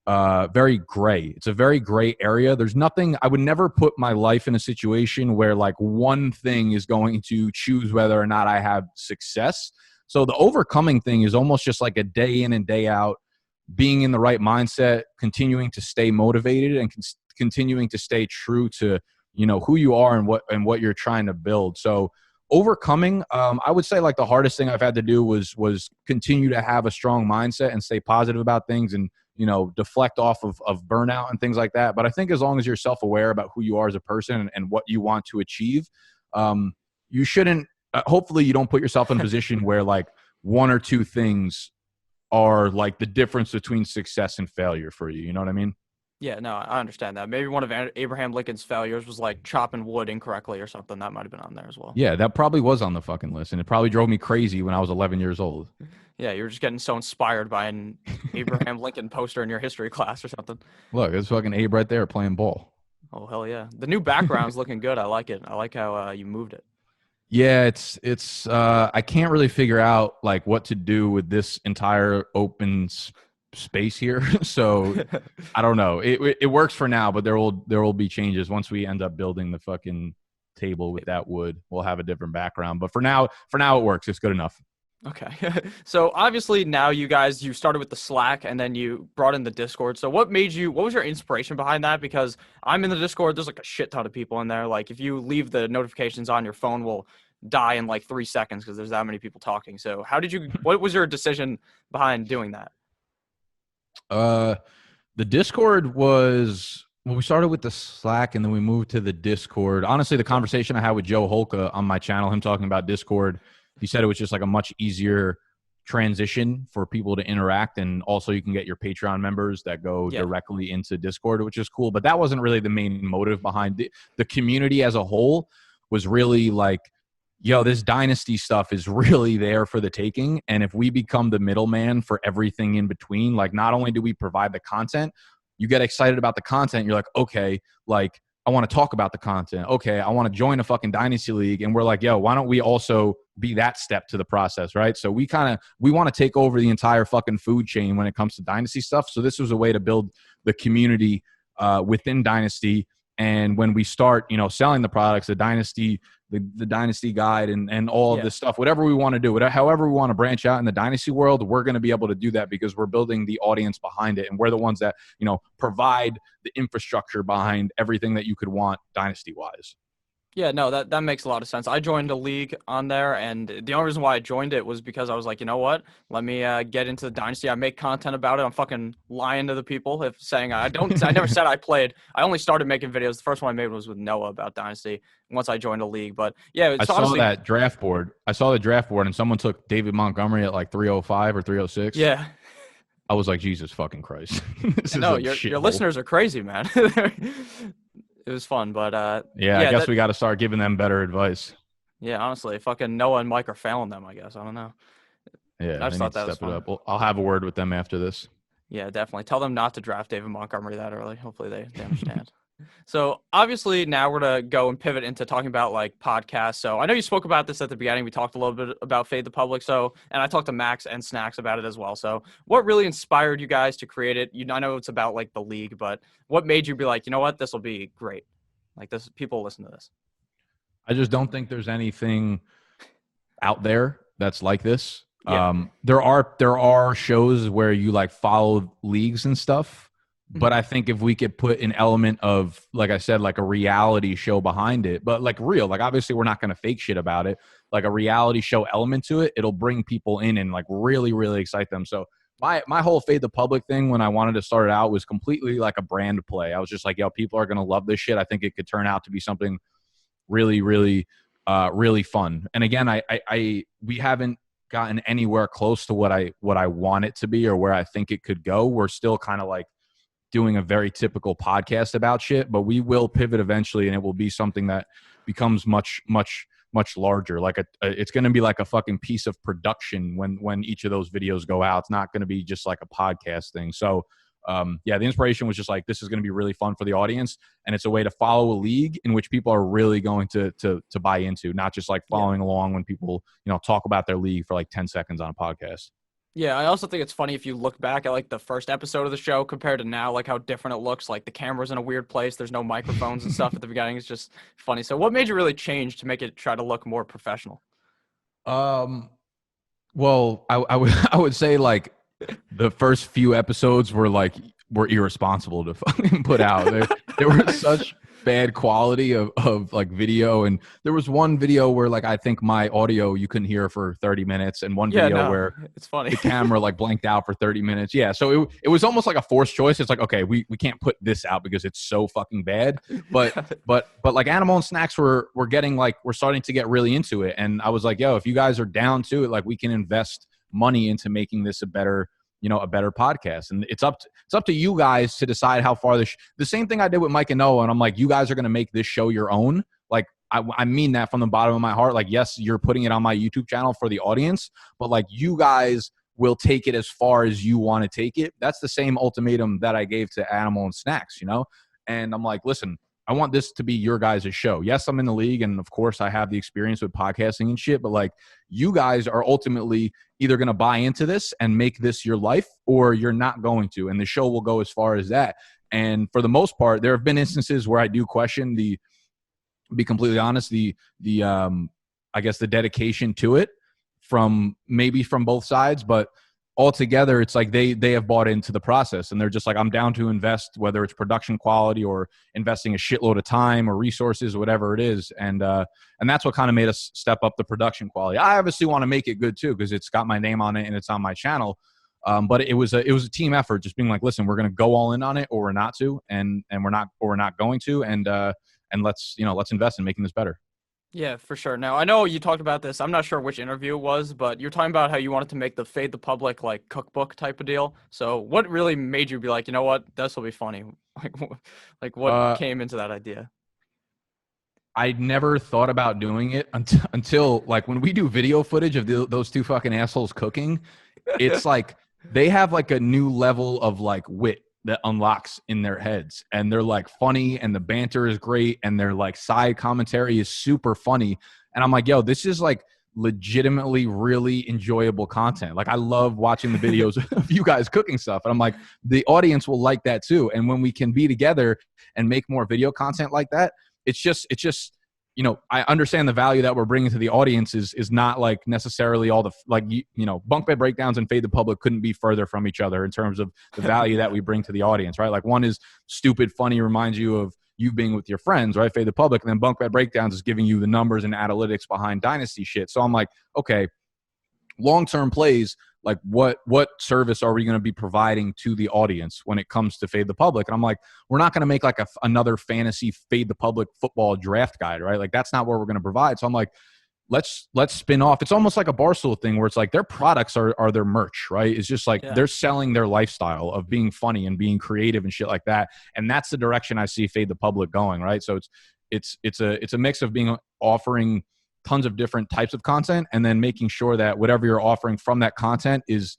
gray. It's a very gray area. There's nothing, I would never put my life in a situation where like one thing is going to choose whether or not I have success. So the overcoming thing is almost just like a day in and day out, being in the right mindset, continuing to stay motivated, and continuing to stay true to, you know, who you are and what you're trying to build. So overcoming, I would say like the hardest thing I've had to do was continue to have a strong mindset and stay positive about things, and, you know, deflect off of burnout and things like that. But I think as long as you're self-aware about who you are as a person and what you want to achieve, you shouldn't, hopefully you don't put yourself in a position where like 1 or 2 things are like the difference between success and failure for you. You know what I mean? Yeah, no, I understand that. Maybe one of Abraham Lincoln's failures was like chopping wood incorrectly or something. That might have been on there as well. Yeah, that probably was on the fucking list, and it probably drove me crazy when I was 11 years old. Yeah, you were just getting so inspired by an Abraham Lincoln poster in your history class or something. Look, there's fucking Abe right there playing ball. Oh, hell yeah. The new background's looking good. I like it. I like how you moved it. Yeah, it's I can't really figure out like what to do with this entire open space here. So I don't know. It works for now, but there will be changes once we end up building the fucking table with that wood. We'll have a different background, but for now it works. It's good enough. Okay. So obviously now you started with the Slack and then you brought in the Discord. So what was your inspiration behind that? Because I'm in the Discord, there's like a shit ton of people in there. Like if you leave the notifications on, your phone will die in like 3 seconds because there's that many people talking. So what was your decision behind doing that? The Discord was, well, we started with the Slack and then we moved to the Discord. Honestly, the conversation I had with Joe Holka on my channel, him talking about Discord, he said it was just like a much easier transition for people to interact. And also you can get your Patreon members that go directly into Discord, which is cool. But that wasn't really the main motive behind the community as a whole. Was really like, yo, this dynasty stuff is really there for the taking. And if we become the middleman for everything in between, like not only do we provide the content, you get excited about the content. You're like, okay, like I want to talk about the content. Okay, I want to join a fucking dynasty league. And we're like, yo, why don't we also be that step to the process, right? So we want to take over the entire fucking food chain when it comes to dynasty stuff. So this was a way to build the community within dynasty. And when we start, you know, selling the products, the dynasty guide and all of this stuff, whatever we want to do, however we want to branch out in the dynasty world, we're going to be able to do that because we're building the audience behind it. And we're the ones that, you know, provide the infrastructure behind everything that you could want dynasty wise. Yeah, no, that makes a lot of sense. I joined a league on there, and the only reason why I joined it was because I was like, you know what? Let me get into the dynasty. I make content about it. I'm fucking lying to the people if saying I never said I played. I only started making videos. The first one I made was with Noah about dynasty once I joined a league. But yeah, I saw that draft board. I saw the draft board, and someone took David Montgomery at like 305 or 306. Yeah. I was like, Jesus fucking Christ. No, your listeners are crazy, man. It was fun, but I guess we got to start giving them better advice. Yeah, honestly, fucking Noah and Mike are failing them, I guess. I don't know. Yeah, I just thought that was fun. Up. Well, I'll have a word with them after this. Yeah, definitely. Tell them not to draft David Montgomery that early. Hopefully they understand. So obviously now we're going to go and pivot into talking about like podcasts. So I know you spoke about this at the beginning. We talked a little bit about Fade the Public. So, and I talked to Max and Snacks about it as well. So what really inspired you guys to create it? I know it's about like the league, but what made you be like, you know what, this will be great. Like this, people listen to this. I just don't think there's anything out there that's like this. Yeah. There are shows where you like follow leagues and stuff. But I think if we could put an element of, like I said, like a reality show behind it, but like real, like obviously we're not going to fake shit about it, like a reality show element to it, it'll bring people in and like really, really excite them. So my whole Fade the Public thing when I wanted to start it out was completely like a brand play. I was just like, yo, people are gonna love this shit. I think it could turn out to be something really, really, really fun. And again, we haven't gotten anywhere close to what I want it to be or where I think it could go. We're still kind of like doing a very typical podcast about shit, but we will pivot eventually, and it will be something that becomes much larger. Like it's going to be like a fucking piece of production when each of those videos go out. It's not going to be just like a podcast thing. So yeah, the inspiration was just like, this is going to be really fun for the audience, and it's a way to follow a league in which people are really going to buy into, not just like following along when people, talk about their league for like 10 seconds on a podcast. Yeah, I also think it's funny if you look back at like the first episode of the show compared to now, like how different it looks. Like the camera's in a weird place. There's no microphones and stuff at the beginning. It's just funny. So what made you really change to make it try to look more professional? Well, I would say like the first few episodes were irresponsible to fucking put out. There were such bad quality of like video, and there was one video where like I think my audio you couldn't hear for 30 minutes, and one video where it's funny the camera like blanked out for 30 minutes. Yeah, so it was almost like a forced choice. It's like, okay, we can't put this out because it's so fucking bad. But like Animal and Snacks we're starting to get really into it, and I was like, yo, if you guys are down to it, like we can invest money into making this a better podcast. And it's up to you guys to decide how far the same thing I did with Mike and Noah. And I'm like, you guys are going to make this show your own. Like, I mean that from the bottom of my heart. Like, yes, you're putting it on my YouTube channel for the audience, but like you guys will take it as far as you want to take it. That's the same ultimatum that I gave to Animal and Snacks, And I'm like, listen, I want this to be your guys' show. Yes, I'm in the league, and of course I have the experience with podcasting and shit, but like you guys are ultimately either going to buy into this and make this your life, or you're not going to, and the show will go as far as that. And for the most part, there have been instances where I do question to be completely honest, I guess the dedication to it from both sides, but altogether, it's like they have bought into the process, and they're just like, I'm down to invest, whether it's production quality or investing a shitload of time or resources, whatever it is. And that's what kind of made us step up the production quality. I obviously want to make it good too, because it's got my name on it and it's on my channel. But it was a team effort, just being like, listen, we're going to go all in on it, or we're not to, and we're not going to. And let's invest in making this better. Yeah, for sure. Now, I know you talked about this. I'm not sure which interview it was, but you're talking about how you wanted to make the Fade the Public like cookbook type of deal. So what really made you be like, you know what, this will be funny? Like what came into that idea? I never thought about doing it until like when we do video footage of those two fucking assholes cooking, it's like they have like a new level of like wit that unlocks in their heads, and they're like funny, and the banter is great, and their like side commentary is super funny. And I'm like, yo, this is like legitimately really enjoyable content. Like I love watching the videos of you guys cooking stuff, and I'm like, the audience will like that too. And when we can be together and make more video content like that, it's just I understand the value that we're bringing to the audience is not like necessarily all the Bunk Bed Breakdowns and Fade the Public couldn't be further from each other in terms of the value that we bring to the audience, right? Like one is stupid, funny, reminds you of you being with your friends, right? Fade the Public. And then Bunk Bed Breakdowns is giving you the numbers and analytics behind dynasty shit. So I'm like, okay, long-term plays, like what service are we going to be providing to the audience when it comes to Fade the Public? And I'm like, we're not going to make like another fantasy Fade the Public football draft guide, right? Like that's not what we're going to provide. So I'm like, let's spin off. It's almost like a Barstool thing where it's like their products are their merch, right? It's just like they're selling their lifestyle of being funny and being creative and shit like that. And that's the direction I see Fade the Public going, right? So it's a mix of offering tons of different types of content, and then making sure that whatever you're offering from that content is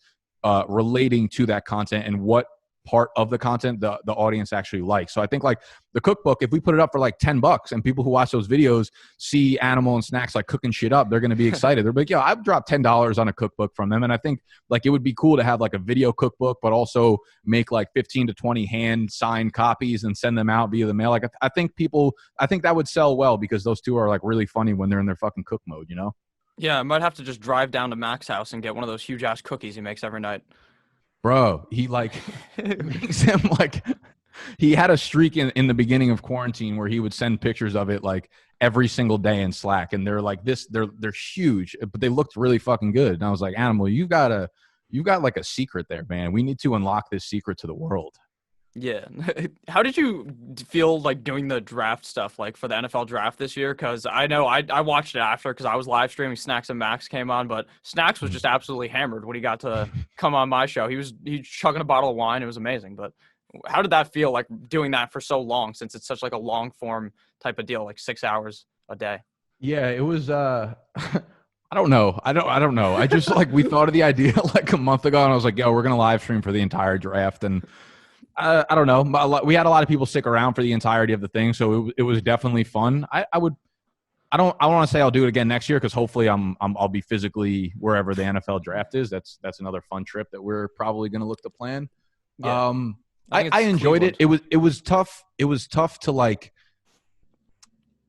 relating to that content and what part of the content the audience actually likes. So I think like the cookbook, if we put it up for like $10 and people who watch those videos see Animal and Snacks like cooking shit up, they're going to be excited. They're like, yo, I've dropped $10 on a cookbook from them. And I think like it would be cool to have like a video cookbook, but also make like 15 to 20 hand signed copies and send them out via the mail. Like I think that would sell well, because those two are like really funny when they're in their fucking cook mode, Yeah, I might have to just drive down to Mac's house and get one of those huge ass cookies he makes every night. Bro, he like makes him like he had a streak in the beginning of quarantine where he would send pictures of it like every single day in Slack, and they're like they're huge, but they looked really fucking good. And I was like, Animal, you gotta you've got like a secret there, man. We need to unlock this secret to the world. Yeah. How did you feel like doing the draft stuff like for the NFL draft this year? Because I know I watched it after because I was live streaming. Snacks and Max came on, but Snacks was just absolutely hammered when he got to come on my show. He's chugging a bottle of wine. It was amazing. But how did that feel like doing that for so long since it's such like a long form type of deal, like 6 hours a day? Yeah, it was I don't know. I don't know. I just like we thought of the idea like a month ago and I was like, yo, we're gonna live stream for the entire draft. And I don't know. We had a lot of people stick around for the entirety of the thing, so it was definitely fun. I don't want to say I'll do it again next year because hopefully I'll be physically wherever the NFL draft is. That's another fun trip that we're probably going to look to plan. Yeah. I enjoyed it. It was tough. It was tough to like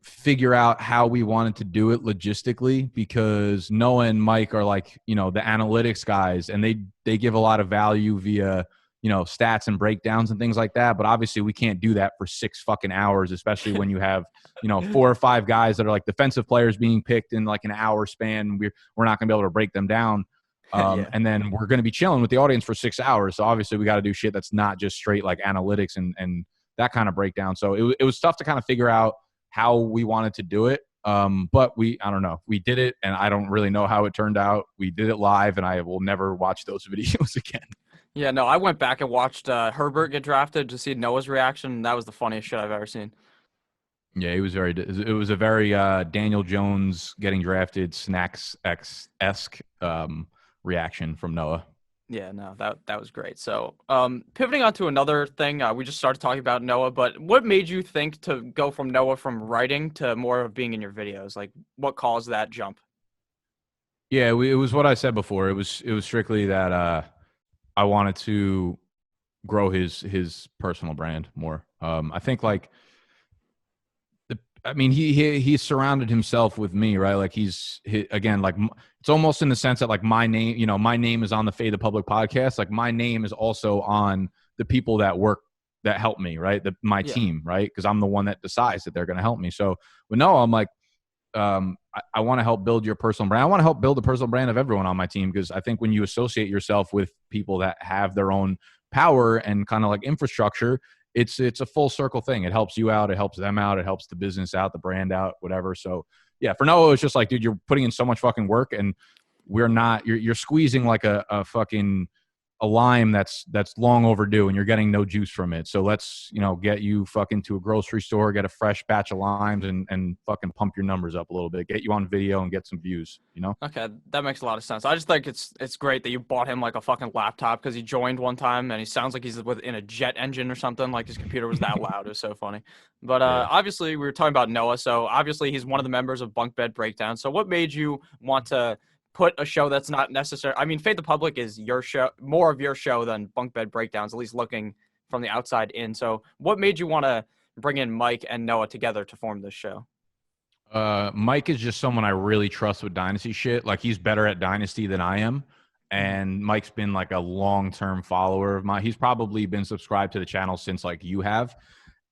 figure out how we wanted to do it logistically because Noah and Mike are like, the analytics guys and they give a lot of value via stats and breakdowns and things like that. But obviously we can't do that for 6 fucking hours, especially when you have, 4 or 5 guys that are like defensive players being picked in like an hour span. We're not going to be able to break them down. Yeah. And then we're going to be chilling with the audience for 6 hours. So obviously we got to do shit that's not just straight like analytics and that kind of breakdown. So it was tough to kind of figure out how we wanted to do it. But I don't know. We did it and I don't really know how it turned out. We did it live and I will never watch those videos again. Yeah, no, I went back and watched Herbert get drafted to see Noah's reaction. And that was the funniest shit I've ever seen. Yeah, it was a very Daniel Jones getting drafted Snacks-esque reaction from Noah. Yeah, no, that was great. So, pivoting on to another thing, we just started talking about Noah, but what made you think to go from Noah from writing to more of being in your videos? Like, what caused that jump? Yeah, it was what I said before. It was strictly that I wanted to grow his personal brand more. I think like he surrounded himself with me, right? Like again, like it's almost in the sense that like my name is on the Fade the Public podcast. Like my name is also on the people that help me, right? My team, right? Because I'm the one that decides that they're going to help me. So with Noah, I'm like, I want to help build your personal brand. I want to help build the personal brand of everyone on my team because I think when you associate yourself with people that have their own power and kind of like infrastructure, it's a full circle thing. It helps you out. It helps them out. It helps the business out, the brand out, whatever. So yeah, for Noah, it's just like, dude, you're putting in so much fucking work and you're squeezing like a fucking a lime that's long overdue and you're getting no juice from it. So let's, get you fucking to a grocery store, get a fresh batch of limes and fucking pump your numbers up a little bit, get you on video and get some views, Okay, that makes a lot of sense. I just think it's great that you bought him like a fucking laptop because he joined one time and he sounds like he's in a jet engine or something. Like his computer was that loud. It was so funny. But obviously we were talking about Noah. So obviously he's one of the members of Bunk Bed Breakdowns. So what made you want to put a show that's not necessary? I mean, Fade the Public is your show, more of your show than Bunk Bed Breakdowns, at least looking from the outside in. So what made you want to bring in Mike and Noah together to form this show? Mike is just someone I really trust with Dynasty shit. Like he's better at Dynasty than I am. And Mike's been like a long-term follower of mine. He's probably been subscribed to the channel since like you have.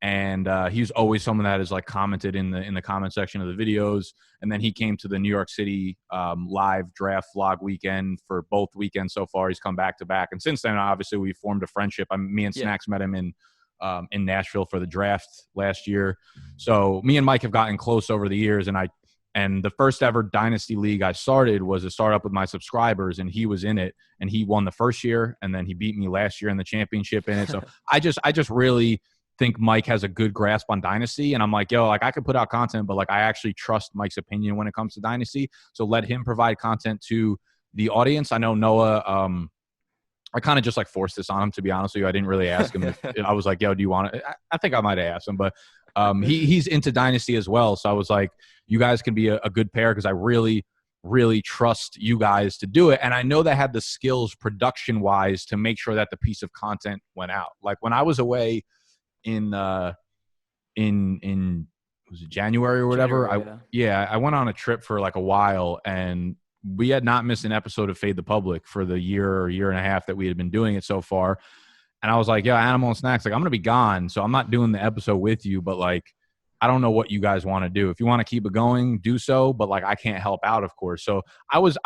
And he's always someone that has like commented in the comment section of the videos. And then he came to the New York City live draft vlog weekend for both weekends so far. He's come back to back. And since then, obviously, we formed a friendship. Me and Snacks met him in Nashville for the draft last year. So me and Mike have gotten close over the years. And the first ever Dynasty League I started was a startup with my subscribers, and he was in it. And he won the first year, and then he beat me last year in the championship in it. So I just really think Mike has a good grasp on Dynasty, and I'm like, yo, like I could put out content, but like I actually trust Mike's opinion when it comes to Dynasty, so let him provide content to the audience. I know Noah, I kind of just like forced this on him, to be honest with you. I didn't really ask him. If I was like, yo, do you want it? I think I might have asked him, but he's into Dynasty as well, so I was like, you guys can be a good pair because I really trust you guys to do it. And I know they had the skills production wise to make sure that the piece of content went out. Like when I was away in was it January or whatever? I went on a trip for like a while, and we had not missed an episode of Fade the Public for the year and a half that we had been doing it so far. And I was like, yeah, Animal and Snacks, like I'm gonna be gone, so I'm not doing the episode with you, but like I don't know what you guys want to do. If you want to keep it going, do so. But like, I can't help out, of course. So I was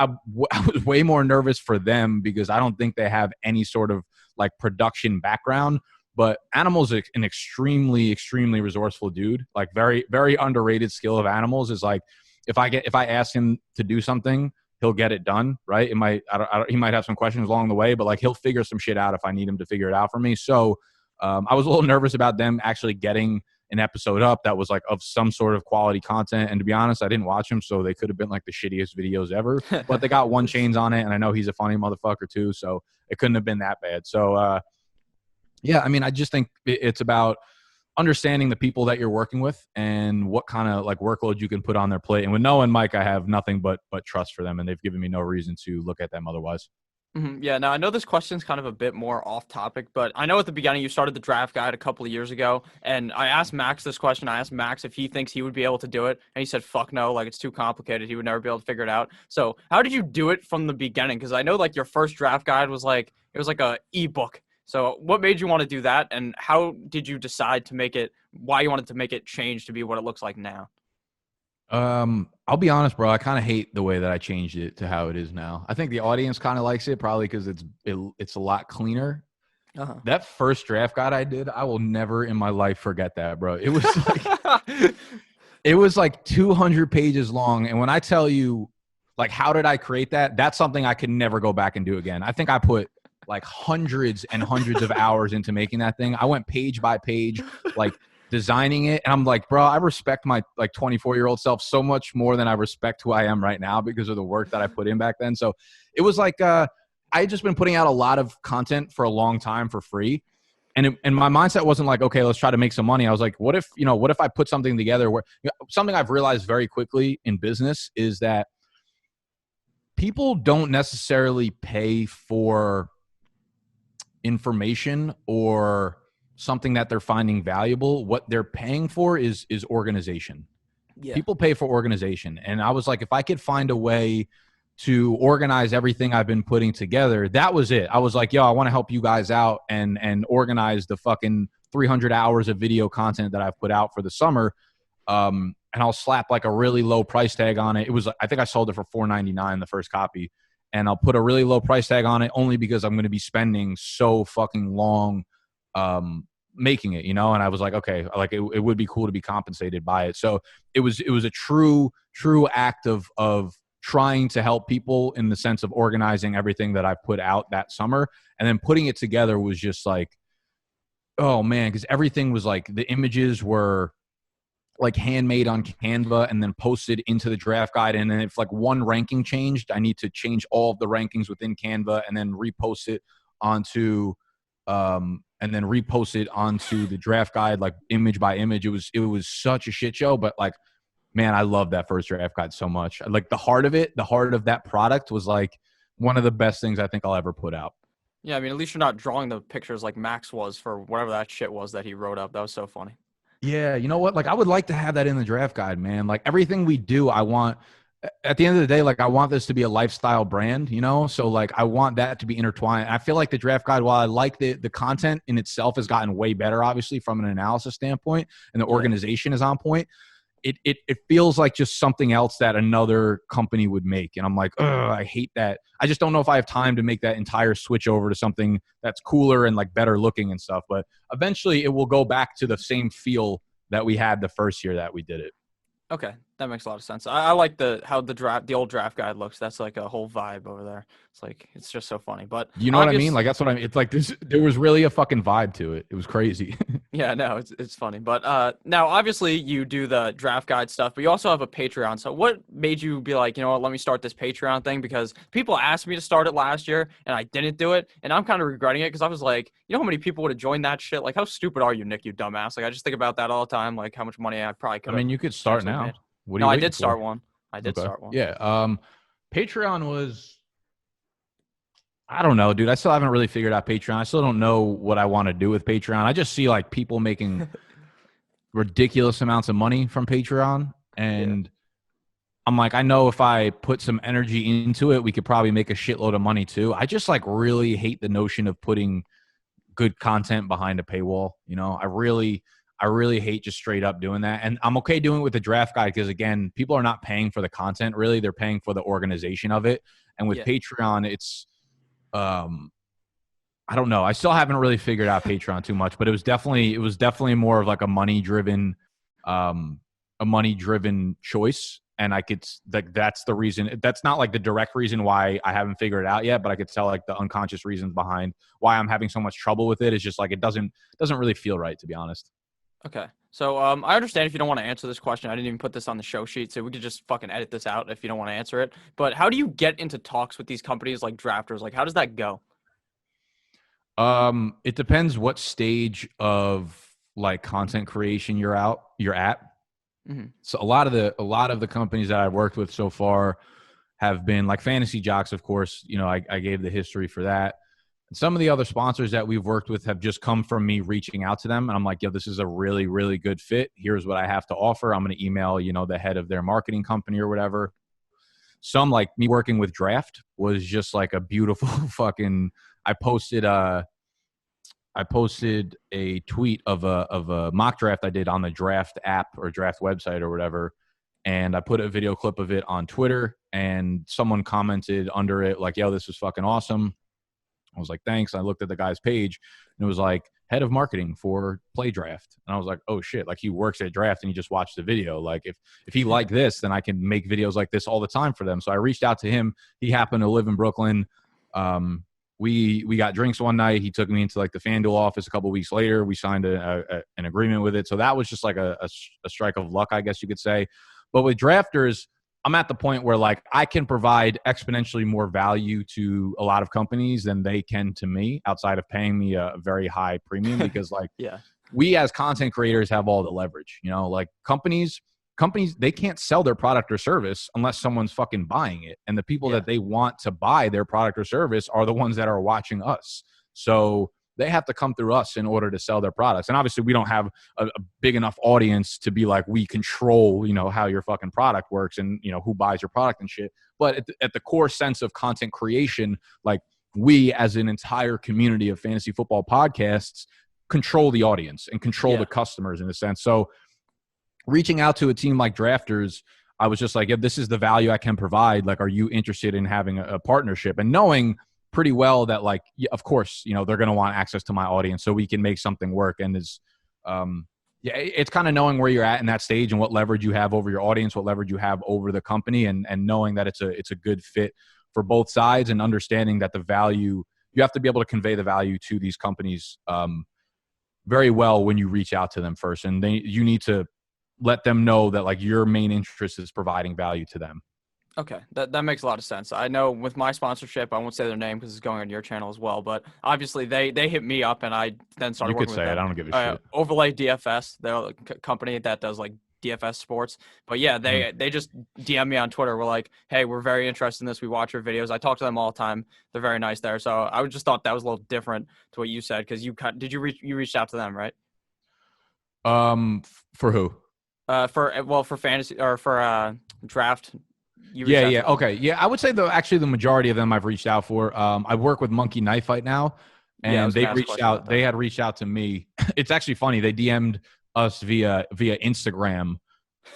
way more nervous for them because I don't think they have any sort of like production background. But Animal's an extremely, extremely resourceful dude. Like very, very underrated skill of Animals is like, if I ask him to do something, he'll get it done, right? He might have some questions along the way, but like he'll figure some shit out if I need him to figure it out for me. So I was a little nervous about them actually getting an episode up that was like of some sort of quality content. And to be honest, I didn't watch them, so they could have been like the shittiest videos ever. But they got One Chains on it, and I know he's a funny motherfucker too, so it couldn't have been that bad. So yeah, I mean, I just think it's about understanding the people that you're working with and what kind of like workload you can put on their plate. And with Noah and Mike, I have nothing but trust for them, and they've given me no reason to look at them otherwise. Yeah, now I know this question's kind of a bit more off topic, but I know at the beginning you started the draft guide a couple of years ago, and I asked Max this question. I asked Max if he thinks he would be able to do it, and he said, fuck no, like it's too complicated. He would never be able to figure it out. So how did you do it from the beginning? Because I know like your first draft guide was like, it was like a ebook. So what made you want to do that, and how did you decide to make it, why you wanted to make it change to be what it looks like now? I'll be honest, bro. I kind of hate the way that I changed it to how it is now. I think the audience kind of likes it, probably because it's a lot cleaner. That first draft guide I did, I will never in my life forget that, bro. It was like it was like 200 pages long, and when I tell you, like, how did I create that? That's something I could never go back and do again. I think I put like hundreds and hundreds of hours into making that thing. I went page by page, like designing it, and I'm like, bro, I respect my like 24-year-old self so much more than I respect who I am right now because of the work that I put in back then. So it was like I had just been putting out a lot of content for a long time for free, and my mindset wasn't like, okay, let's try to make some money. I was like, what if I put something together where something I've realized very quickly in business is that people don't necessarily pay for information or something that they're finding valuable. What they're paying for is organization. Yeah. People pay for organization. And I was like, if I could find a way to organize everything I've been putting together, that was it. I was like, yo, I want to help you guys out and organize the fucking 300 hours of video content that I've put out for the summer. And I'll slap like a really low price tag on it. It was, I think I sold it for $4.99, the first copy. And I'll put a really low price tag on it only because I'm going to be spending so fucking long making it, and I was like, okay, like it would be cool to be compensated by it. So it was a true act of trying to help people in the sense of organizing everything that I put out that summer, and then putting it together was just like, oh man, because everything was like, the images were like handmade on Canva and then posted into the draft guide. And then if like one ranking changed, I need to change all of the rankings within Canva and then repost it onto the draft guide, like image by image. It was such a shit show, but like, man, I love that first draft guide so much. Like the heart of that product was like one of the best things I think I'll ever put out. Yeah, I mean, at least you're not drawing the pictures like Max was for whatever that shit was that he wrote up. That was so funny. Yeah, you know what? Like, I would like to have that in the draft guide, man. Like, everything we do, I want, at the end of the day, like, I want this to be a lifestyle brand, So, like, I want that to be intertwined. I feel like the draft guide, while I like the content in itself has gotten way better, obviously, from an analysis standpoint, and the organization is on point, it feels like just something else that another company would make. And I'm like, ugh, I hate that. I just don't know if I have time to make that entire switch over to something that's cooler and like better looking and stuff. But eventually it will go back to the same feel that we had the first year that we did it. Okay, that makes a lot of sense. I like how the old draft guide looks. That's like a whole vibe over there. It's like, it's just so funny. But you know what I mean? Like, that's what I mean. It's like there was really a fucking vibe to it. It was crazy. Yeah, no, it's funny. But now obviously you do the draft guide stuff, but you also have a Patreon. So what made you be like, you know what, let me start this Patreon thing? Because people asked me to start it last year and I didn't do it, and I'm kind of regretting it because I was like, you know how many people would have joined that shit? Like, how stupid are you, Nick, you dumbass? Like, I just think about that all the time, like how much money I probably could have. I mean, you could start now. What no, I did start one. I did start one. Yeah. Patreon was, I don't know, dude. I still haven't really figured out Patreon. I still don't know what I want to do with Patreon. I just see like people making ridiculous amounts of money from Patreon. And I'm like, I know if I put some energy into it, we could probably make a shitload of money too. I just like really hate the notion of putting good content behind a paywall. I really hate just straight up doing that. And I'm okay doing it with the draft guide because, again, people are not paying for the content, really. They're paying for the organization of it. And with Patreon, it's I don't know. I still haven't really figured out Patreon too much, but it was definitely more of like a money driven choice. And I could like that's the reason. That's not like the direct reason why I haven't figured it out yet, but I could tell like the unconscious reasons behind why I'm having so much trouble with it. It's just like it doesn't really feel right, to be honest. Okay. So I understand if you don't want to answer this question. I didn't even put this on the show sheet, so we could just fucking edit this out if you don't want to answer it. But how do you get into talks with these companies like drafters? Like, how does that go? It depends what stage of like content creation you're at. Mm-hmm. So a lot of the companies that I've worked with so far have been like Fantasy Jocks, of course. You know, I gave the history for that. And some of the other sponsors that we've worked with have just come from me reaching out to them. And I'm like, yo, this is a really, really good fit. Here's what I have to offer. I'm going to email, you know, the head of their marketing company or whatever. Some like me working with Draft was just like a beautiful fucking, I posted a tweet of a mock draft I did on the Draft app or Draft website or whatever. And I put a video clip of it on Twitter and someone commented under it like, yo, this is fucking awesome. I was like, thanks. I looked at the guy's page and it was like head of marketing for Play Draft. And I was like, oh shit, like he works at Draft and he just watched the video. Like if he liked this, then I can make videos like this all the time for them. So I reached out to him. He happened to live in Brooklyn. We got drinks one night. He took me into like the FanDuel office a couple of weeks later. We signed an agreement with it. So that was just like a strike of luck, I guess you could say. But with drafters, I'm at the point where like I can provide exponentially more value to a lot of companies than they can to me outside of paying me a very high premium because like we as content creators have all the leverage, you know, like companies, they can't sell their product or service unless someone's fucking buying it. And the people that they want to buy their product or service are the ones that are watching us. So they have to come through us in order to sell their products. And obviously we don't have a big enough audience to be like, we control, you know, how your fucking product works and, you know, who buys your product and shit. But at the core sense of content creation, like we as an entire community of fantasy football podcasts control the audience and control the customers in a sense. So reaching out to a team like Drafters, I was just like, yeah, this is the value I can provide. Like, are you interested in having a partnership? And knowing pretty well that like, of course, you know, they're going to want access to my audience so we can make something work. And it's kind of knowing where you're at in that stage and what leverage you have over your audience, what leverage you have over the company, and knowing that it's a good fit for both sides and understanding that the value, you have to be able to convey the value to these companies very well when you reach out to them first. And you need to let them know that like your main interest is providing value to them. Okay, that makes a lot of sense. I know with my sponsorship, I won't say their name because it's going on your channel as well, but obviously they hit me up and I then started working with them. You could say it. I don't give a shit. Overlay DFS, they're a company that does like DFS sports. But yeah, they just DM me on Twitter. We're like, hey, we're very interested in this. We watch your videos. I talk to them all the time. They're very nice there. So I just thought that was a little different to what you said because you reached out to them, right? For who? For fantasy or for draft. Okay. Yeah, I would say actually the majority of them I've reached out for. I work with Monkey Knife Fight now, and they reached out. They had reached out to me. It's actually funny. They DM'd us via Instagram,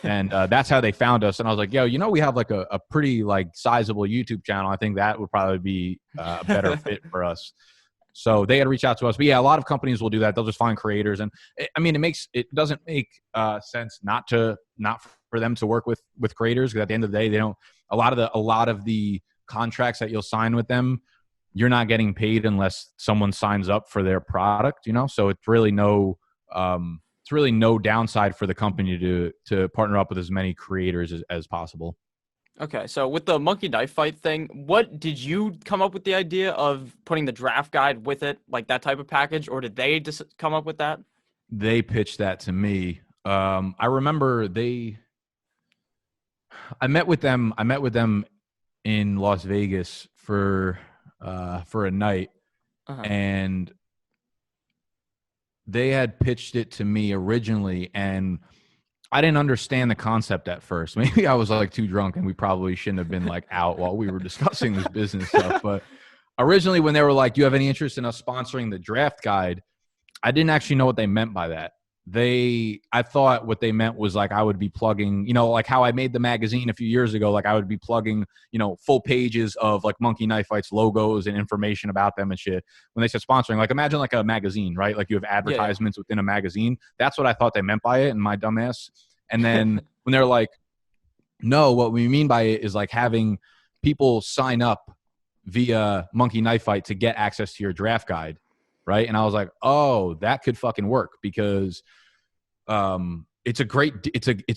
and that's how they found us. And I was like, yo, you know, we have like a pretty like sizable YouTube channel. I think that would probably be a better fit for us. So they had reached out to us. But yeah, a lot of companies will do that. They'll just find creators. And it doesn't make sense not for them to work with creators. Because at the end of the day, a lot of the contracts that you'll sign with them, you're not getting paid unless someone signs up for their product, you know? So it's really no downside for the company to partner up with as many creators as possible. Okay, so with the Monkey Knife Fight thing, what did you come up with the idea of putting the draft guide with it, like that type of package, or did they just come up with that? They pitched that to me. I remember I met with them in Las Vegas for a night, and they had pitched it to me originally, and I didn't understand the concept at first. Maybe I was like too drunk and we probably shouldn't have been like out while we were discussing this business stuff. But originally when they were like, do you have any interest in us sponsoring the draft guide? I didn't actually know what they meant by that. I thought what they meant was like I would be plugging, like how I made the magazine a few years ago, like I would be plugging, full pages of like Monkey Knife Fights logos and information about them and shit. When they said sponsoring, like imagine like a magazine, right? Like you have advertisements within a magazine. That's what I thought they meant by it, and my dumbass. And then when they're like, no, what we mean by it is like having people sign up via Monkey Knife Fight to get access to your draft guide, right? And I was like, oh, that could fucking work, because it's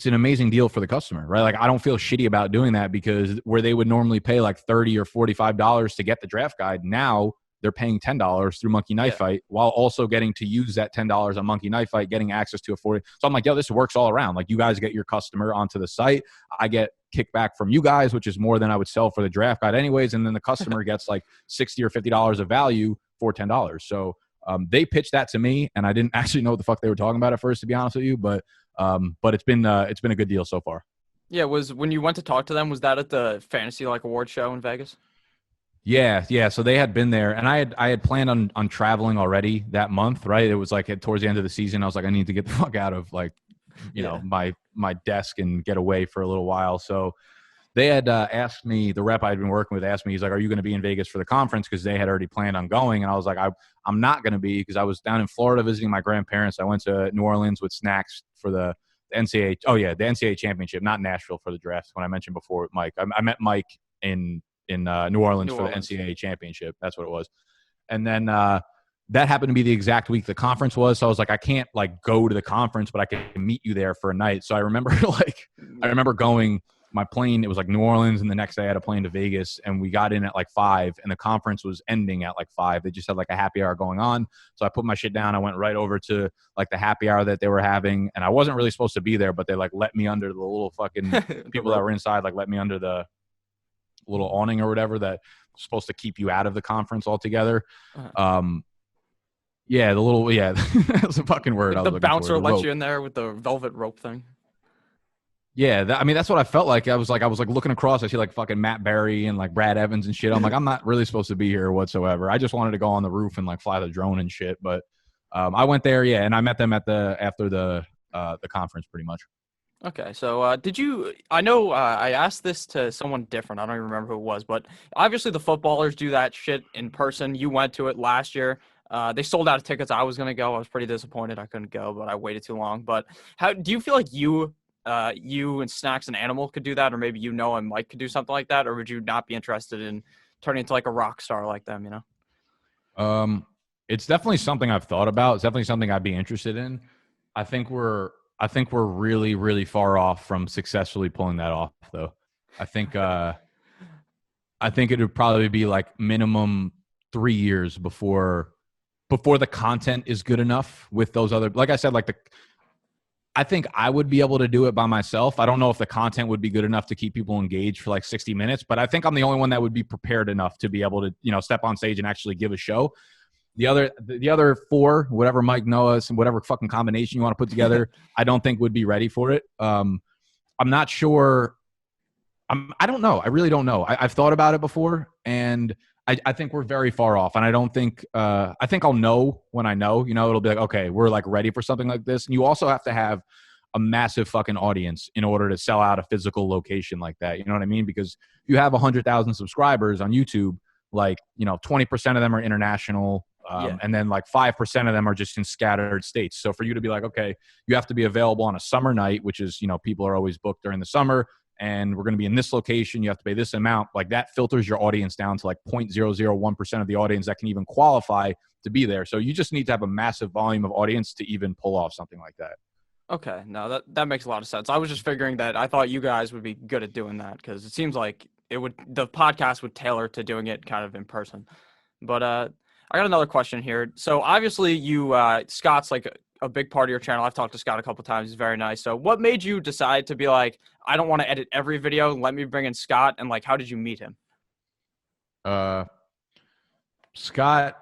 an amazing deal for the customer, right? Like I don't feel shitty about doing that, because where they would normally pay like $30 or $45 to get the draft guide, now they're paying $10 through Monkey Knife Fight, while also getting to use that $10 on Monkey Knife Fight, getting access to a 40. So I'm like, yo, this works all around. Like you guys get your customer onto the site. I get kickback from you guys, which is more than I would sell for the draft guide anyways. And then the customer gets like $60 or $50 of value for $10. So they pitched that to me, and I didn't actually know what the fuck they were talking about at first, to be honest with you. But it's been a good deal so far. Yeah, when you went to talk to them, was that at the fantasy like award show in Vegas? Yeah. So they had been there, and I had planned on traveling already that month, right? It was like towards the end of the season. I was like, I need to get the fuck out of like, you know, my desk and get away for a little while. So they had asked me, the rep I'd been working with asked me, he's like, are you going to be in Vegas for the conference? Because they had already planned on going. And I was like, I'm not going to be, because I was down in Florida visiting my grandparents. I went to New Orleans with snacks for the NCAA. Oh, yeah, the NCAA championship, not Nashville for the draft. When I mentioned before with Mike, I met Mike in New Orleans for the NCAA championship. That's what it was. And then that happened to be the exact week the conference was. So I was like, I can't like go to the conference, but I can meet you there for a night. So I remember going, my plane, it was like New Orleans, and the next day I had a plane to Vegas, and we got in at like 5, and the conference was ending at like 5. They just had like a happy hour going on. So I put my shit down. I went right over to like the happy hour that they were having, and I wasn't really supposed to be there, but they like let me under the little fucking people that were inside, like let me under the little awning or whatever that was supposed to keep you out of the conference altogether. Yeah, that's a fucking word. Like the bouncer let you in there with the velvet rope thing. Yeah, that's what I felt like. I was like looking across. I see like fucking Matt Berry and like Brad Evans and shit. I'm like, I'm not really supposed to be here whatsoever. I just wanted to go on the roof and like fly the drone and shit. But I went there, and I met them after the conference pretty much. Okay, so did you? I know I asked this to someone different. I don't even remember who it was, but obviously the footballers do that shit in person. You went to it last year. They sold out of tickets. I was gonna go. I was pretty disappointed I couldn't go, but I waited too long. But how do you feel like you and Snacks and Animal could do that, or maybe and Mike could do something like that, or would you not be interested in turning into like a rock star like them? You know. It's definitely something I've thought about. It's definitely something I'd be interested in. I think we're really, really far off from successfully pulling that off, though. I think it would probably be like minimum 3 years before the content is good enough with those other. Like I said, I think I would be able to do it by myself. I don't know if the content would be good enough to keep people engaged for like 60 minutes, but I think I'm the only one that would be prepared enough to be able to, step on stage and actually give a show. The other 4, whatever Mike, Noah, and whatever fucking combination you want to put together, I don't think would be ready for it. I'm not sure. I don't know. I really don't know. I've thought about it before, and I think we're very far off. And I don't think I think I'll know when I know. It'll be like, okay, we're like ready for something like this. And you also have to have a massive fucking audience in order to sell out a physical location like that. You know what I mean? Because if you have 100,000 subscribers on YouTube, like 20% of them are international. And then like 5% of them are just in scattered states. So for you to be like, okay, you have to be available on a summer night, which is, people are always booked during the summer, and we're going to be in this location. You have to pay this amount. Like that filters your audience down to like 0.001% of the audience that can even qualify to be there. So you just need to have a massive volume of audience to even pull off something like that. Okay. No, that makes a lot of sense. I was just figuring that I thought you guys would be good at doing that, because it seems like the podcast would tailor to doing it kind of in person. But I got another question here. So obviously Scott's like a big part of your channel. I've talked to Scott a couple times. He's very nice. So what made you decide to be like, I don't want to edit every video. Let me bring in Scott. And like, how did you meet him? Scott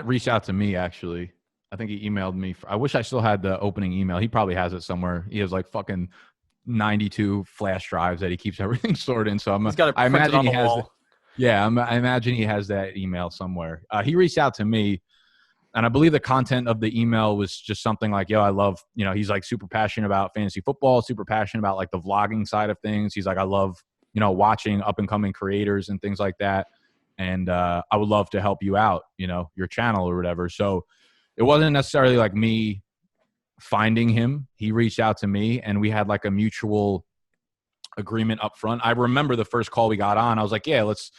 reached out to me, actually. I think he emailed me. I wish I still had the opening email. He probably has it somewhere. He has like fucking 92 flash drives that he keeps everything stored in. So I imagine he has. I imagine he has that email somewhere. He reached out to me, And I believe the content of the email was just something like, yo, I love, he's like super passionate about fantasy football, super passionate about like the vlogging side of things. He's like, I love, watching up and coming creators and things like that. And I would love to help you out, your channel or whatever. So it wasn't necessarily like me finding him. He reached out to me and we had like a mutual agreement up front. I remember the first call we got on, I was like, yeah, let's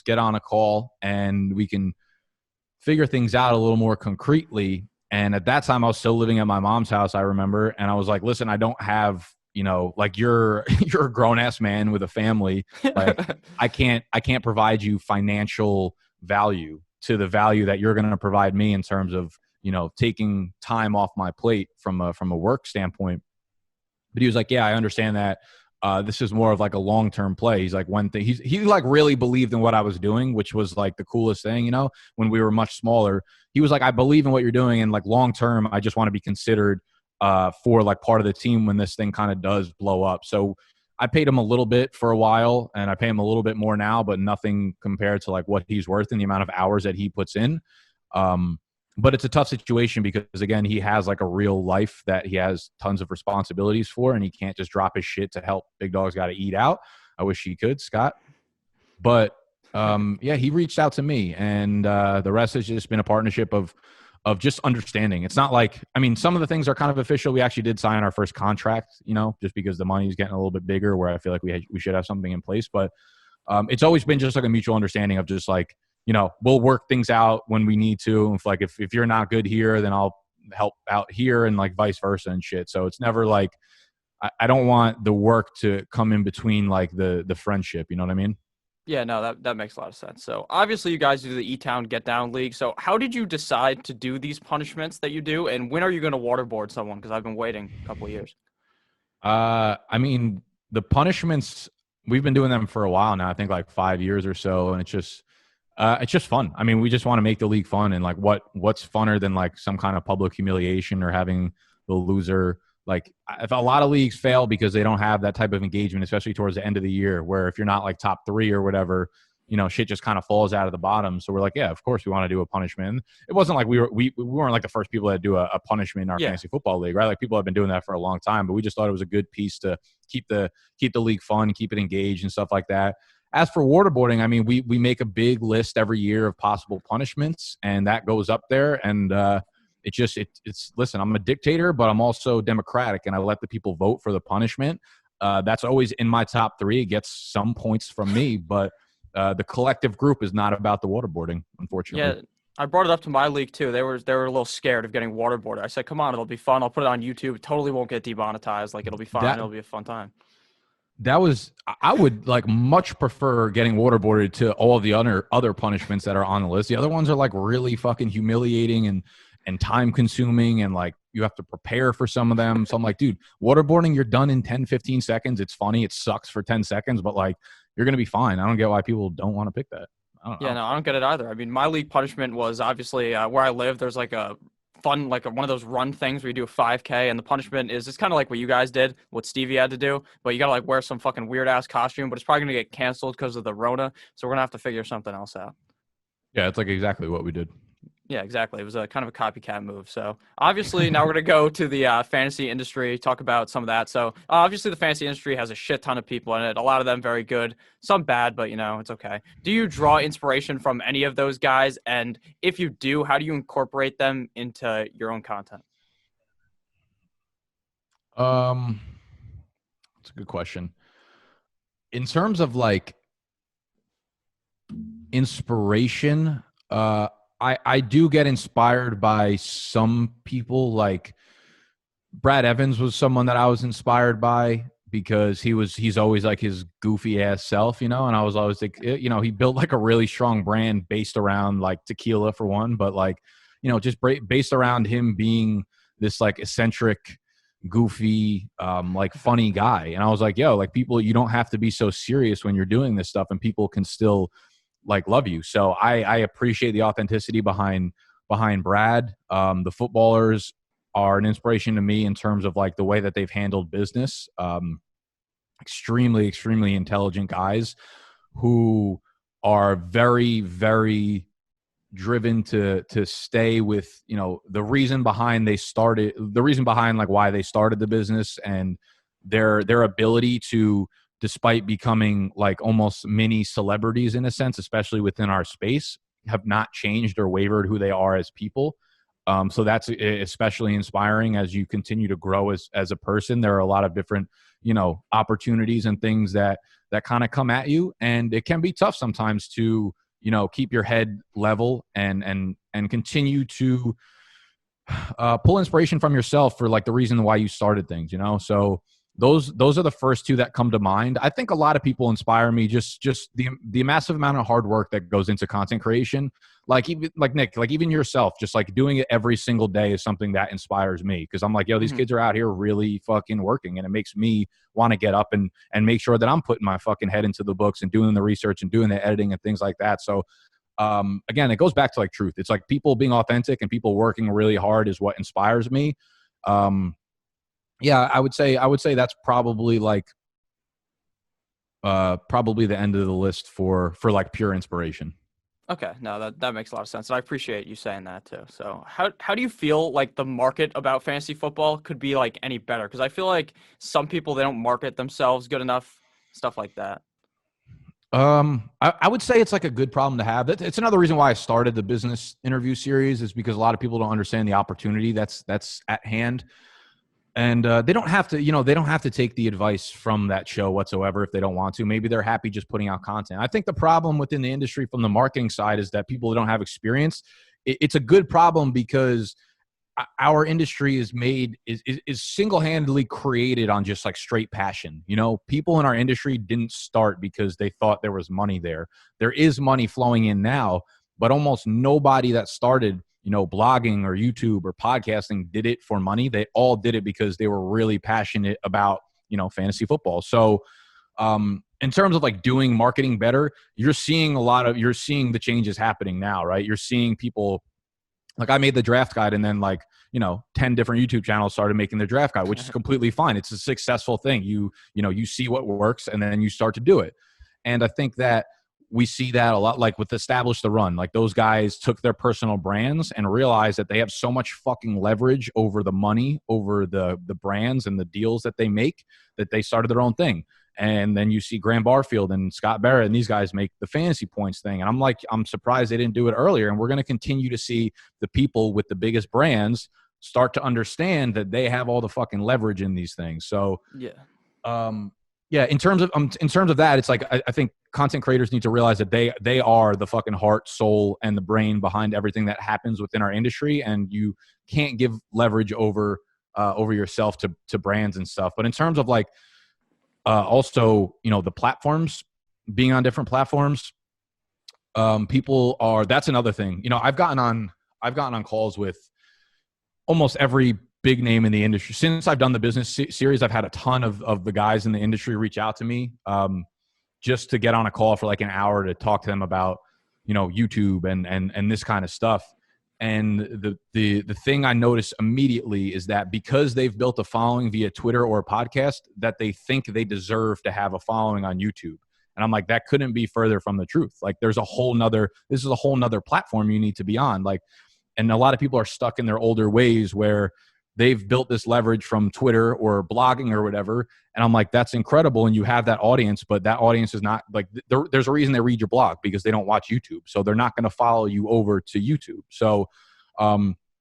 get on a call and we can figure things out a little more concretely. And at that time I was still living at my mom's house, I remember. And I was like, listen, I don't have, like you're a grown ass man with a family. Like I can't provide you financial value to the value that you're going to provide me in terms of, taking time off my plate from a work standpoint. But he was like, yeah, I understand that. This is more of like a long-term play. He's like, one thing he like really believed in what I was doing, which was like the coolest thing, when we were much smaller. He was like, I believe in what you're doing. And like long-term, I just want to be considered for like part of the team when this thing kind of does blow up. So I paid him a little bit for a while and I pay him a little bit more now, but nothing compared to like what he's worth and the amount of hours that he puts in. But it's a tough situation because, again, he has like a real life that he has tons of responsibilities for, and he can't just drop his shit to help Big Dog's Got to Eat out. I wish he could, Scott. But, yeah, he reached out to me, and the rest has just been a partnership of just understanding. It's not like, I mean, some of the things are kind of official. We actually did sign our first contract, just because the money is getting a little bit bigger where I feel like we should have something in place. But it's always been just like a mutual understanding of just like, we'll work things out when we need to. If you're not good here, then I'll help out here and like vice versa and shit. So it's never like, I don't want the work to come in between like the friendship. You know what I mean? Yeah, no, that makes a lot of sense. So obviously you guys do the E-Town Get Down League. So how did you decide to do these punishments that you do? And when are you going to waterboard someone? Because I've been waiting a couple of years. I mean, the punishments, we've been doing them for a while now. I think like 5 years or so. And it's just fun. I mean, we just want to make the league fun, and like what's funner than like some kind of public humiliation or having the loser. Like if a lot of leagues fail because they don't have that type of engagement, especially towards the end of the year, where if you're not like top 3 or whatever, shit just kind of falls out of the bottom. So we're like, yeah, of course we want to do a punishment. It wasn't like we weren't like the first people that do a punishment in our fantasy football league, right? Like people have been doing that for a long time, but we just thought it was a good piece to keep the league fun, keep it engaged and stuff like that. As for waterboarding, I mean, we make a big list every year of possible punishments, and that goes up there. And it's listen, I'm a dictator, but I'm also democratic, and I let the people vote for the punishment. That's always in my top 3. It gets some points from me, but the collective group is not about the waterboarding, unfortunately. Yeah, I brought it up to my league too. They were a little scared of getting waterboarded. I said, come on, it'll be fun. I'll put it on YouTube. It totally won't get demonetized. Like it'll be fine. It'll be a fun time. I would like much prefer getting waterboarded to all of the other punishments that are on the list. The other ones are like really fucking humiliating and time consuming, and like you have to prepare for some of them. So I'm like, dude, waterboarding, you're done in 10, 15 seconds. It's funny. It sucks for 10 seconds, but like you're going to be fine. I don't get why people don't want to pick that. I don't know. Yeah, no, I don't get it either. I mean, my league punishment was obviously where I live. There's like a fun, like one of those run things where you do a 5K, and the punishment is it's kind of like what you guys did, what Stevie had to do, but you got to like wear some fucking weird ass costume, but it's probably going to get canceled because of the Rona. So we're going to have to figure something else out. Yeah, it's like exactly what we did. Yeah, exactly. It was a kind of a copycat move. So obviously now we're going to go to the fantasy industry, talk about some of that. So obviously the fantasy industry has a shit ton of people in it. A lot of them very good, some bad, but it's okay. Do you draw inspiration from any of those guys? And if you do, how do you incorporate them into your own content? That's a good question. In terms of like inspiration, I do get inspired by some people. Like Brad Evans was someone that I was inspired by because he's always like his goofy ass self, and I was always like, he built like a really strong brand based around like tequila for one, but like, just based around him being this like eccentric, goofy, like funny guy. And I was like, yo, like people, you don't have to be so serious when you're doing this stuff, and people can still like love you. So I appreciate the authenticity behind Brad. The footballers are an inspiration to me in terms of like the way that they've handled business. Extremely, extremely intelligent guys who are very, very driven to stay with, you know, the reason behind like why they started the business, and their ability to, despite becoming like almost mini celebrities in a sense, especially within our space, have not changed or wavered who they are as people. So that's especially inspiring as you continue to grow as a person. There are a lot of different, you know, opportunities and things that kind of come at you, and it can be tough sometimes to, you know, keep your head level and continue to pull inspiration from yourself for like the reason why you started things, you know. So those are the first two that come to mind. I think a lot of people inspire me, just the massive amount of hard work that goes into content creation. Like even like Nick, like even yourself, just like doing it every single day is something that inspires me, because I'm like, yo, these kids are out here really fucking working, and it makes me want to get up and make sure that I'm putting my fucking head into the books and doing the research and doing the editing and things like that. So again, it goes back to like truth. It's like people being authentic and people working really hard is what inspires me. Yeah, I would say that's probably like probably the end of the list for like pure inspiration. Okay, no, that makes a lot of sense. I appreciate you saying that too. So how do you feel like the market about fantasy football could be like any better? Because I feel like some people, they don't market themselves good enough, stuff like that. I would say it's like a good problem to have. It's another reason why I started the business interview series, is because a lot of people don't understand the opportunity that's at hand. And they don't have to, you know, they don't have to take the advice from that show whatsoever if they don't want to. Maybe they're happy just putting out content. I think the problem within the industry from the marketing side is that people don't have experience. It's a good problem because our industry is single-handedly created on just like straight passion. You know, people in our industry didn't start because they thought there was money there. There is money flowing in now, but almost nobody that started, you know, blogging or YouTube or podcasting did it for money. They all did it because they were really passionate about, you know, fantasy football. So in terms of like doing marketing better, you're seeing the changes happening now, right? You're seeing people, like I made the draft guide, and then like, you know, 10 different YouTube channels started making the draft guide, which is completely fine. It's a successful thing. You know, you see what works and then you start to do it. And I think that we see that a lot, like with Establish the Run. Like those guys took their personal brands and realized that they have so much fucking leverage over the money, over the brands and the deals that they make, that they started their own thing. And then you see Graham Barfield and Scott Barrett and these guys make the fantasy points thing. And I'm like, I'm surprised they didn't do it earlier. And we're going to continue to see the people with the biggest brands start to understand that they have all the fucking leverage in these things. So, yeah, in terms of that, it's like, I think content creators need to realize that they are the fucking heart, soul, and the brain behind everything that happens within our industry. And you can't give leverage over yourself to brands and stuff. But in terms of like, also, you know, the platforms, being on different platforms, that's another thing. You know, I've gotten on calls with almost every big name in the industry. Since I've done the business series, I've had a ton of the guys in the industry reach out to me, just to get on a call for like an hour to talk to them about, you know, YouTube and this kind of stuff. And the thing I notice immediately is that because they've built a following via Twitter or a podcast, that they think they deserve to have a following on YouTube. And I'm like, that couldn't be further from the truth. Like this is a whole nother platform you need to be on. Like, and a lot of people are stuck in their older ways where they've built this leverage from Twitter or blogging or whatever. And I'm like, that's incredible. And you have that audience, but that audience is not like, there's a reason they read your blog, because they don't watch YouTube. So they're not going to follow you over to YouTube. So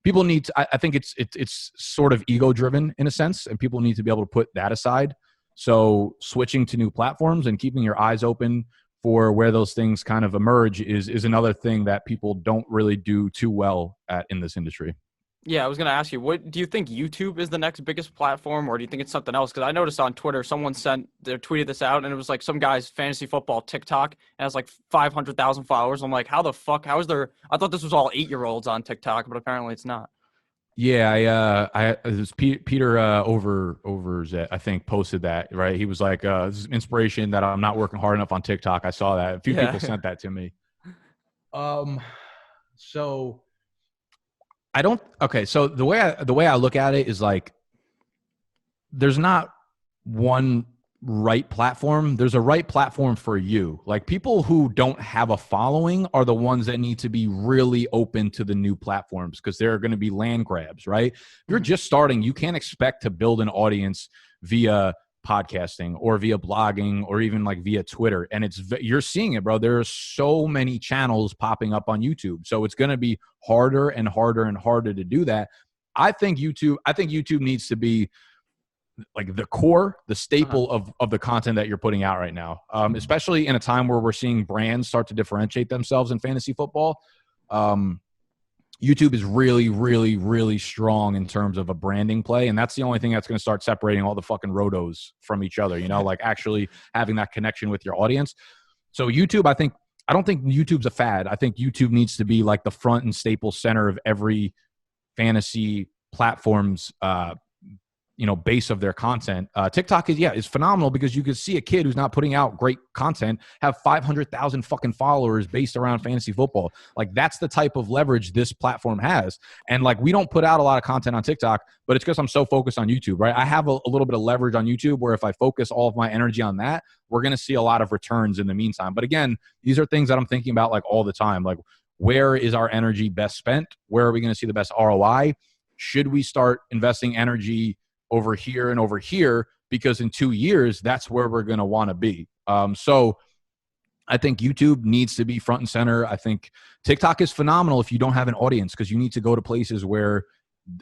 people need to, I think it's sort of ego driven in a sense, and people need to be able to put that aside. So switching to new platforms and keeping your eyes open for where those things kind of emerge is another thing that people don't really do too well at in this industry. Yeah, I was going to ask you, what do you think YouTube is the next biggest platform, or do you think it's something else? Because I noticed on Twitter, someone tweeted this out, and it was like some guy's fantasy football TikTok, and has like 500,000 followers. I'm like, how the fuck? How is there? I thought this was all 8-year-olds on TikTok, but apparently it's not. Yeah, it was Peter Overzet, I think, posted that, right? He was like, this is inspiration that I'm not working hard enough on TikTok. I saw that. A few people sent that to me. So I don't. Okay, so the way I look at it is like, there's not one right platform. There's a right platform for you. Like, people who don't have a following are the ones that need to be really open to the new platforms, because they're going to be land grabs, right? If you're just starting, you can't expect to build an audience via podcasting or via blogging or even like via Twitter. And you're seeing it, bro. There are so many channels popping up on YouTube. So it's going to be harder and harder and harder to do that. I think YouTube needs to be like the core, the staple of the content that you're putting out right now, especially in a time where we're seeing brands start to differentiate themselves in fantasy football. YouTube is really, really, really strong in terms of a branding play. And that's the only thing that's going to start separating all the fucking rotos from each other, like actually having that connection with your audience. So YouTube, I don't think YouTube's a fad. I think YouTube needs to be like the front and staple center of every fantasy platform's base of their content. TikTok is phenomenal, because you could see a kid who's not putting out great content have 500,000 fucking followers based around fantasy football. Like, that's the type of leverage this platform has. And like, we don't put out a lot of content on TikTok, but it's because I'm so focused on YouTube, right? I have a little bit of leverage on YouTube, where if I focus all of my energy on that, we're going to see a lot of returns in the meantime. But again, these are things that I'm thinking about like all the time. Like, where is our energy best spent? Where are we going to see the best ROI? Should we start investing energy over here and over here? Because in 2 years, that's where we're going to want to be. So I think YouTube needs to be front and center. I think TikTok is phenomenal if you don't have an audience, because you need to go to places where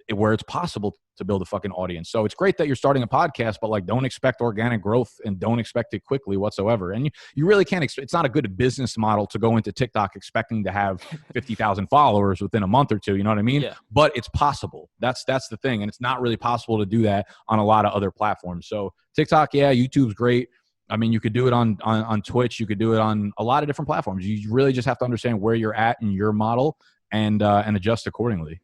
it's possible to build a fucking audience. So it's great that you're starting a podcast, but like, don't expect organic growth and don't expect it quickly whatsoever. And you really can't it's not a good business model to go into TikTok expecting to have 50,000 followers within a month or two. You know what I mean? Yeah. But it's possible. That's the thing. And it's not really possible to do that on a lot of other platforms. So TikTok, YouTube's great. I mean, you could do it on Twitch. You could do it on a lot of different platforms. You really just have to understand where you're at in your model and adjust accordingly.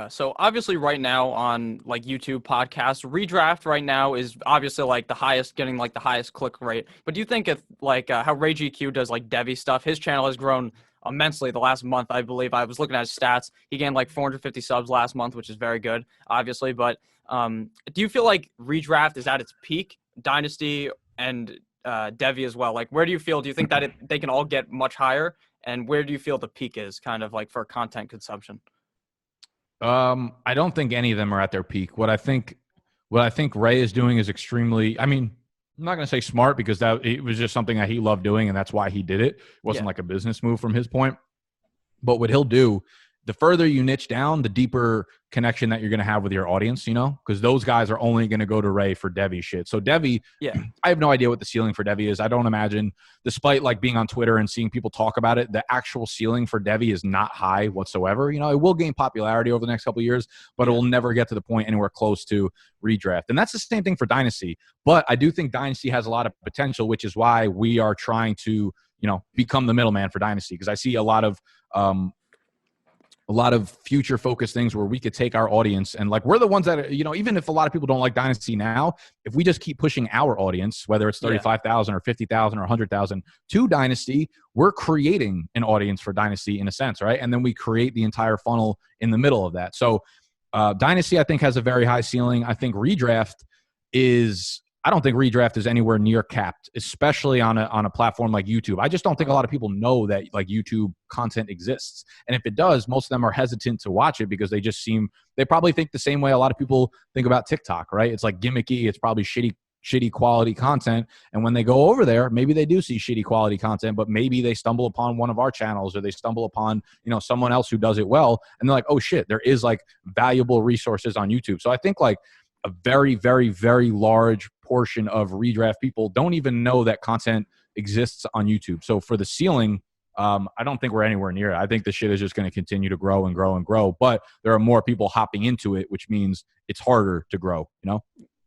So obviously right now on like YouTube podcasts, redraft right now is obviously like the highest, getting like the highest click rate. But do you think if like how Ray GQ does like devy stuff, his channel has grown immensely the last month? I believe I was looking at his stats. He gained like 450 subs last month, which is very good, obviously. But do you feel like redraft is at its peak, dynasty and devy as well? Like, where do you feel? Do you think that they can all get much higher? And where do you feel the peak is kind of like for content consumption? I don't think any of them are at their peak. What I think Ray is doing is extremely, I mean, I'm not going to say smart, because it was just something that he loved doing, and that's why he did it. It wasn't like a business move from his point. But what he'll do, the further you niche down, the deeper connection that you're going to have with your audience, because those guys are only going to go to Ray for devy shit. So devy, I have no idea what the ceiling for devy is. I don't imagine, despite like being on Twitter and seeing people talk about it, the actual ceiling for devy is not high whatsoever. It will gain popularity over the next couple of years, but it will never get to the point anywhere close to redraft. And that's the same thing for dynasty. But I do think dynasty has a lot of potential, which is why we are trying to, become the middleman for dynasty. Because I see a lot of future focused things where we could take our audience and like, we're the ones that, even if a lot of people don't like dynasty now, if we just keep pushing our audience, whether it's 35,000 or 50,000 or 100,000 to dynasty, we're creating an audience for dynasty in a sense, right? And then we create the entire funnel in the middle of that. So dynasty, I think, has a very high ceiling. I think I don't think redraft is anywhere near capped, especially on a platform like YouTube. I just don't think a lot of people know that like YouTube content exists. And if it does, most of them are hesitant to watch it because they probably think the same way a lot of people think about TikTok, right? It's like gimmicky. It's probably shitty quality content. And when they go over there, maybe they do see shitty quality content, but maybe they stumble upon one of our channels, or they stumble upon, someone else who does it well. And they're like, oh shit, there is like valuable resources on YouTube. So I think like a very, very, very large portion of redraft people don't even know that content exists on YouTube. So for the ceiling, I don't think we're anywhere near it. I think the shit is just going to continue to grow and grow and grow, but there are more people hopping into it, which means it's harder to grow,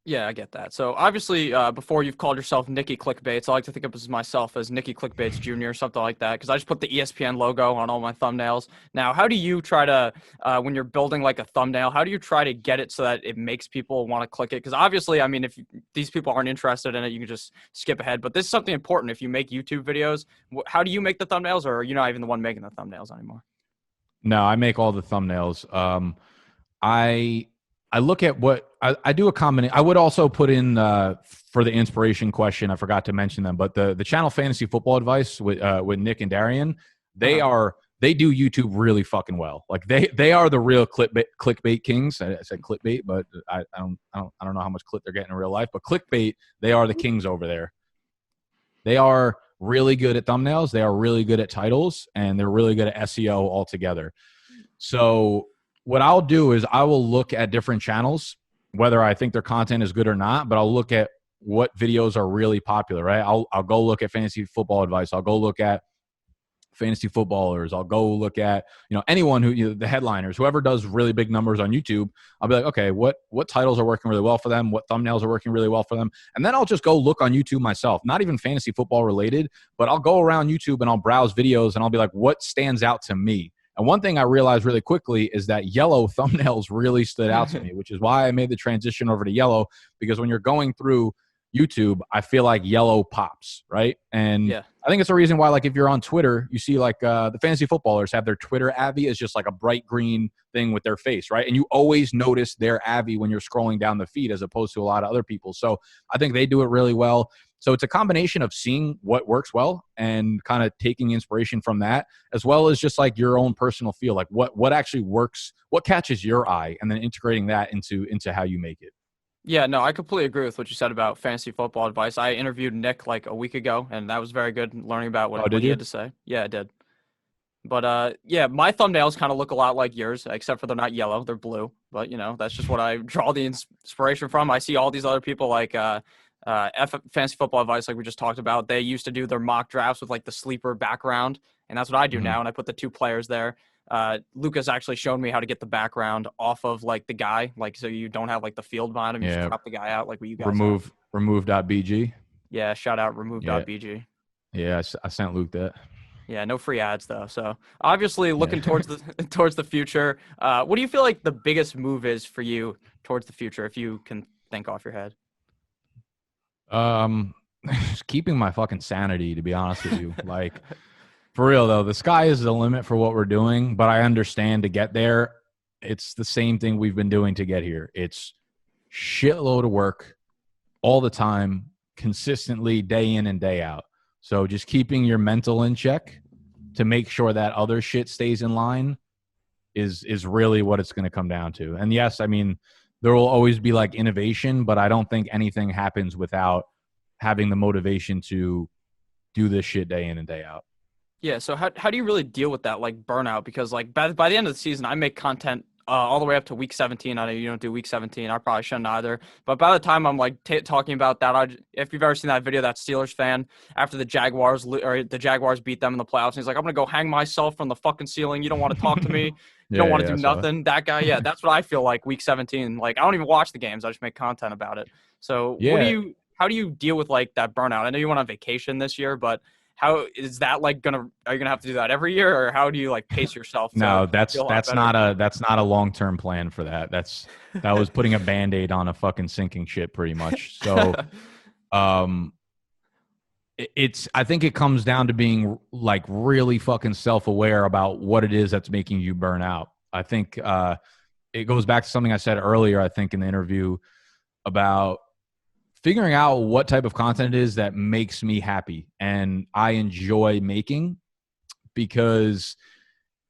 Yeah, I get that. So obviously, before you've called yourself Nicky Clickbaits, I like to think of myself as Nicky Clickbaits Jr. or something like that, because I just put the ESPN logo on all my thumbnails. Now, how do you try to, when you're building like a thumbnail, how do you try to get it so that it makes people want to click it? Because obviously, I mean, if these people aren't interested in it, you can just skip ahead. But this is something important. If you make YouTube videos, how do you make the thumbnails, or are you not even the one making the thumbnails anymore? No, I make all the thumbnails. I look at what I do a combination. I would also put in for the inspiration question, I forgot to mention them, but the channel Fantasy Football Advice with Nick and Darian, they do YouTube really fucking well. Like they are the real clickbait kings. I said clickbait, but I don't know how much clip they're getting in real life. But clickbait, they are the kings over there. They are really good at thumbnails. They are really good at titles, and they're really good at SEO altogether. So what I'll do is I will look at different channels, whether I think their content is good or not, but I'll look at what videos are really popular, right? I'll go look at Fantasy Football Advice. I'll go look at fantasy footballers. I'll go look at, anyone who, the headliners, whoever does really big numbers on YouTube. I'll be like, okay, what titles are working really well for them? What thumbnails are working really well for them? And then I'll just go look on YouTube myself, not even fantasy football related, but I'll go around YouTube and I'll browse videos and I'll be like, what stands out to me? And one thing I realized really quickly is that yellow thumbnails really stood out to me, which is why I made the transition over to yellow, because when you're going through YouTube, I feel like yellow pops, right? And I think it's a reason why, like, if you're on Twitter, you see like the fantasy footballers have their Twitter Abby is just like a bright green thing with their face, right? And you always notice their Abby when you're scrolling down the feed as opposed to a lot of other people. So I think they do it really well. So it's a combination of seeing what works well and kind of taking inspiration from that, as well as just like your own personal feel, like what actually works, what catches your eye, and then integrating that into how you make it. Yeah, no, I completely agree with what you said about Fantasy Football Advice. I interviewed Nick like a week ago, and that was very good learning about what he had to say. Yeah, I did. But yeah, my thumbnails kind of look a lot like yours, except for they're not yellow, they're blue. But, that's just what I draw the inspiration from. I see all these other people like Fantasy Football Advice, like we just talked about. They used to do their mock drafts with like the sleeper background, and that's what I do now, and I put the two players there. Lucas actually showed me how to get the background off of like the guy, like so you don't have like the field behind him. You just crop the guy out like what you guys remove.bg. Yeah, shout out remove.bg. Yeah, I sent Luke that. Yeah, no free ads though. So obviously looking towards the future. What do you feel like the biggest move is for you towards the future, if you can think off your head? Just keeping my fucking sanity, to be honest with you. Like, for real though, the sky is the limit for what we're doing, but I understand to get there, it's the same thing we've been doing to get here. It's shitload of work all the time, consistently, day in and day out. So just keeping your mental in check to make sure that other shit stays in line is really what it's going to come down to. And yes, I mean, there will always be like innovation, but I don't think anything happens without having the motivation to do this shit day in and day out. Yeah, so how do you really deal with that, like, burnout? Because, like, by the end of the season, I make content all the way up to week 17. I know you don't do week 17. I probably shouldn't either. But by the time I'm, like, talking about that, if you've ever seen that video, that Steelers fan, after the Jaguars beat them in the playoffs, and he's like, I'm going to go hang myself from the fucking ceiling. You don't want to talk to me. You don't want to do nothing. That guy, yeah, that's what I feel like week 17. Like, I don't even watch the games. I just make content about it. So how do you deal with, like, that burnout? I know you went on vacation this year, but how is that are you gonna have to do that every year, or how do you like pace yourself? No, that's not a long-term plan for that. That was putting a Band-Aid on a fucking sinking ship pretty much. So, I think it comes down to being like really fucking self-aware about what it is that's making you burn out. I think, it goes back to something I said earlier, I think in the interview, about figuring out what type of content it is that makes me happy and I enjoy making. Because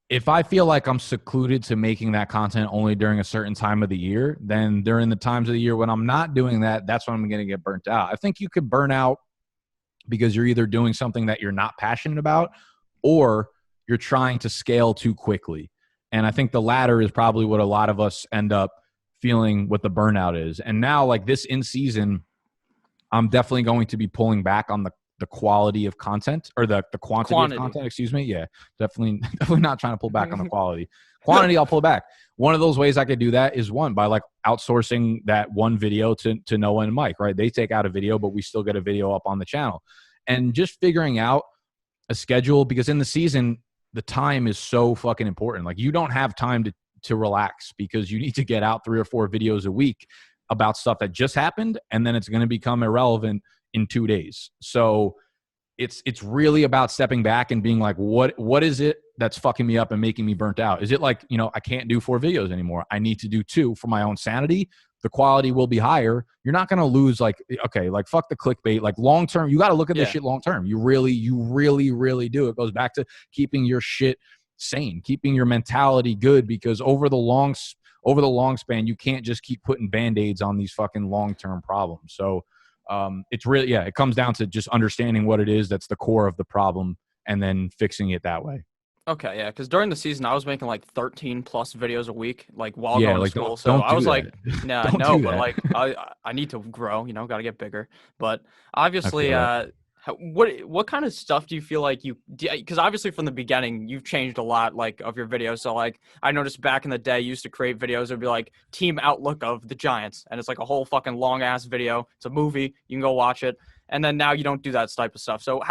if I feel like I'm secluded to making that content only during a certain time of the year, then during the times of the year when I'm not doing that, that's when I'm going to get burnt out. I think you could burn out because you're either doing something that you're not passionate about or you're trying to scale too quickly. And I think the latter is probably what a lot of us end up feeling what the burnout is. And now, like, this in season, I'm definitely going to be pulling back on the quality of content, or the quantity of content, excuse me. Yeah, definitely not trying to pull back on the quality. Quantity, I'll pull back. One of those ways I could do that is by like outsourcing that one video to Noah and Mike, right? They take out a video, but we still get a video up on the channel. And just figuring out a schedule, because in the season, the time is so fucking important. Like, you don't have time to relax because you need to get out 3 or 4 videos a week about stuff that just happened, and then it's going to become irrelevant in 2 days. So it's really about stepping back and being like, what is it that's fucking me up and making me burnt out? Is it like, I can't do 4 videos anymore? I need to do 2 for my own sanity, the quality will be higher. You're not going to lose, like, okay, like fuck the clickbait. Like long term, you got to look at this shit long term. You really do. It goes back to keeping your shit sane, keeping your mentality good, because over the long span, you can't just keep putting band-aids on these fucking long-term problems. So it's really, it comes down to just understanding what it is that's the core of the problem and then fixing it that way. Okay, yeah, because during the season, I was making like 13 plus videos a week, like while Yeah, going to like school. So don't I do was that. like, nah, Don't no, do but that. like I need to grow, got to get bigger. But I obviously, feel that. what kind of stuff do you feel like because obviously from the beginning you've changed a lot, like, of your videos. So like I noticed back in the day you used to create videos, it'd be like team outlook of the Giants, and it's like a whole fucking long ass video. It's a movie, you can go watch it. And then now you don't do that type of stuff. So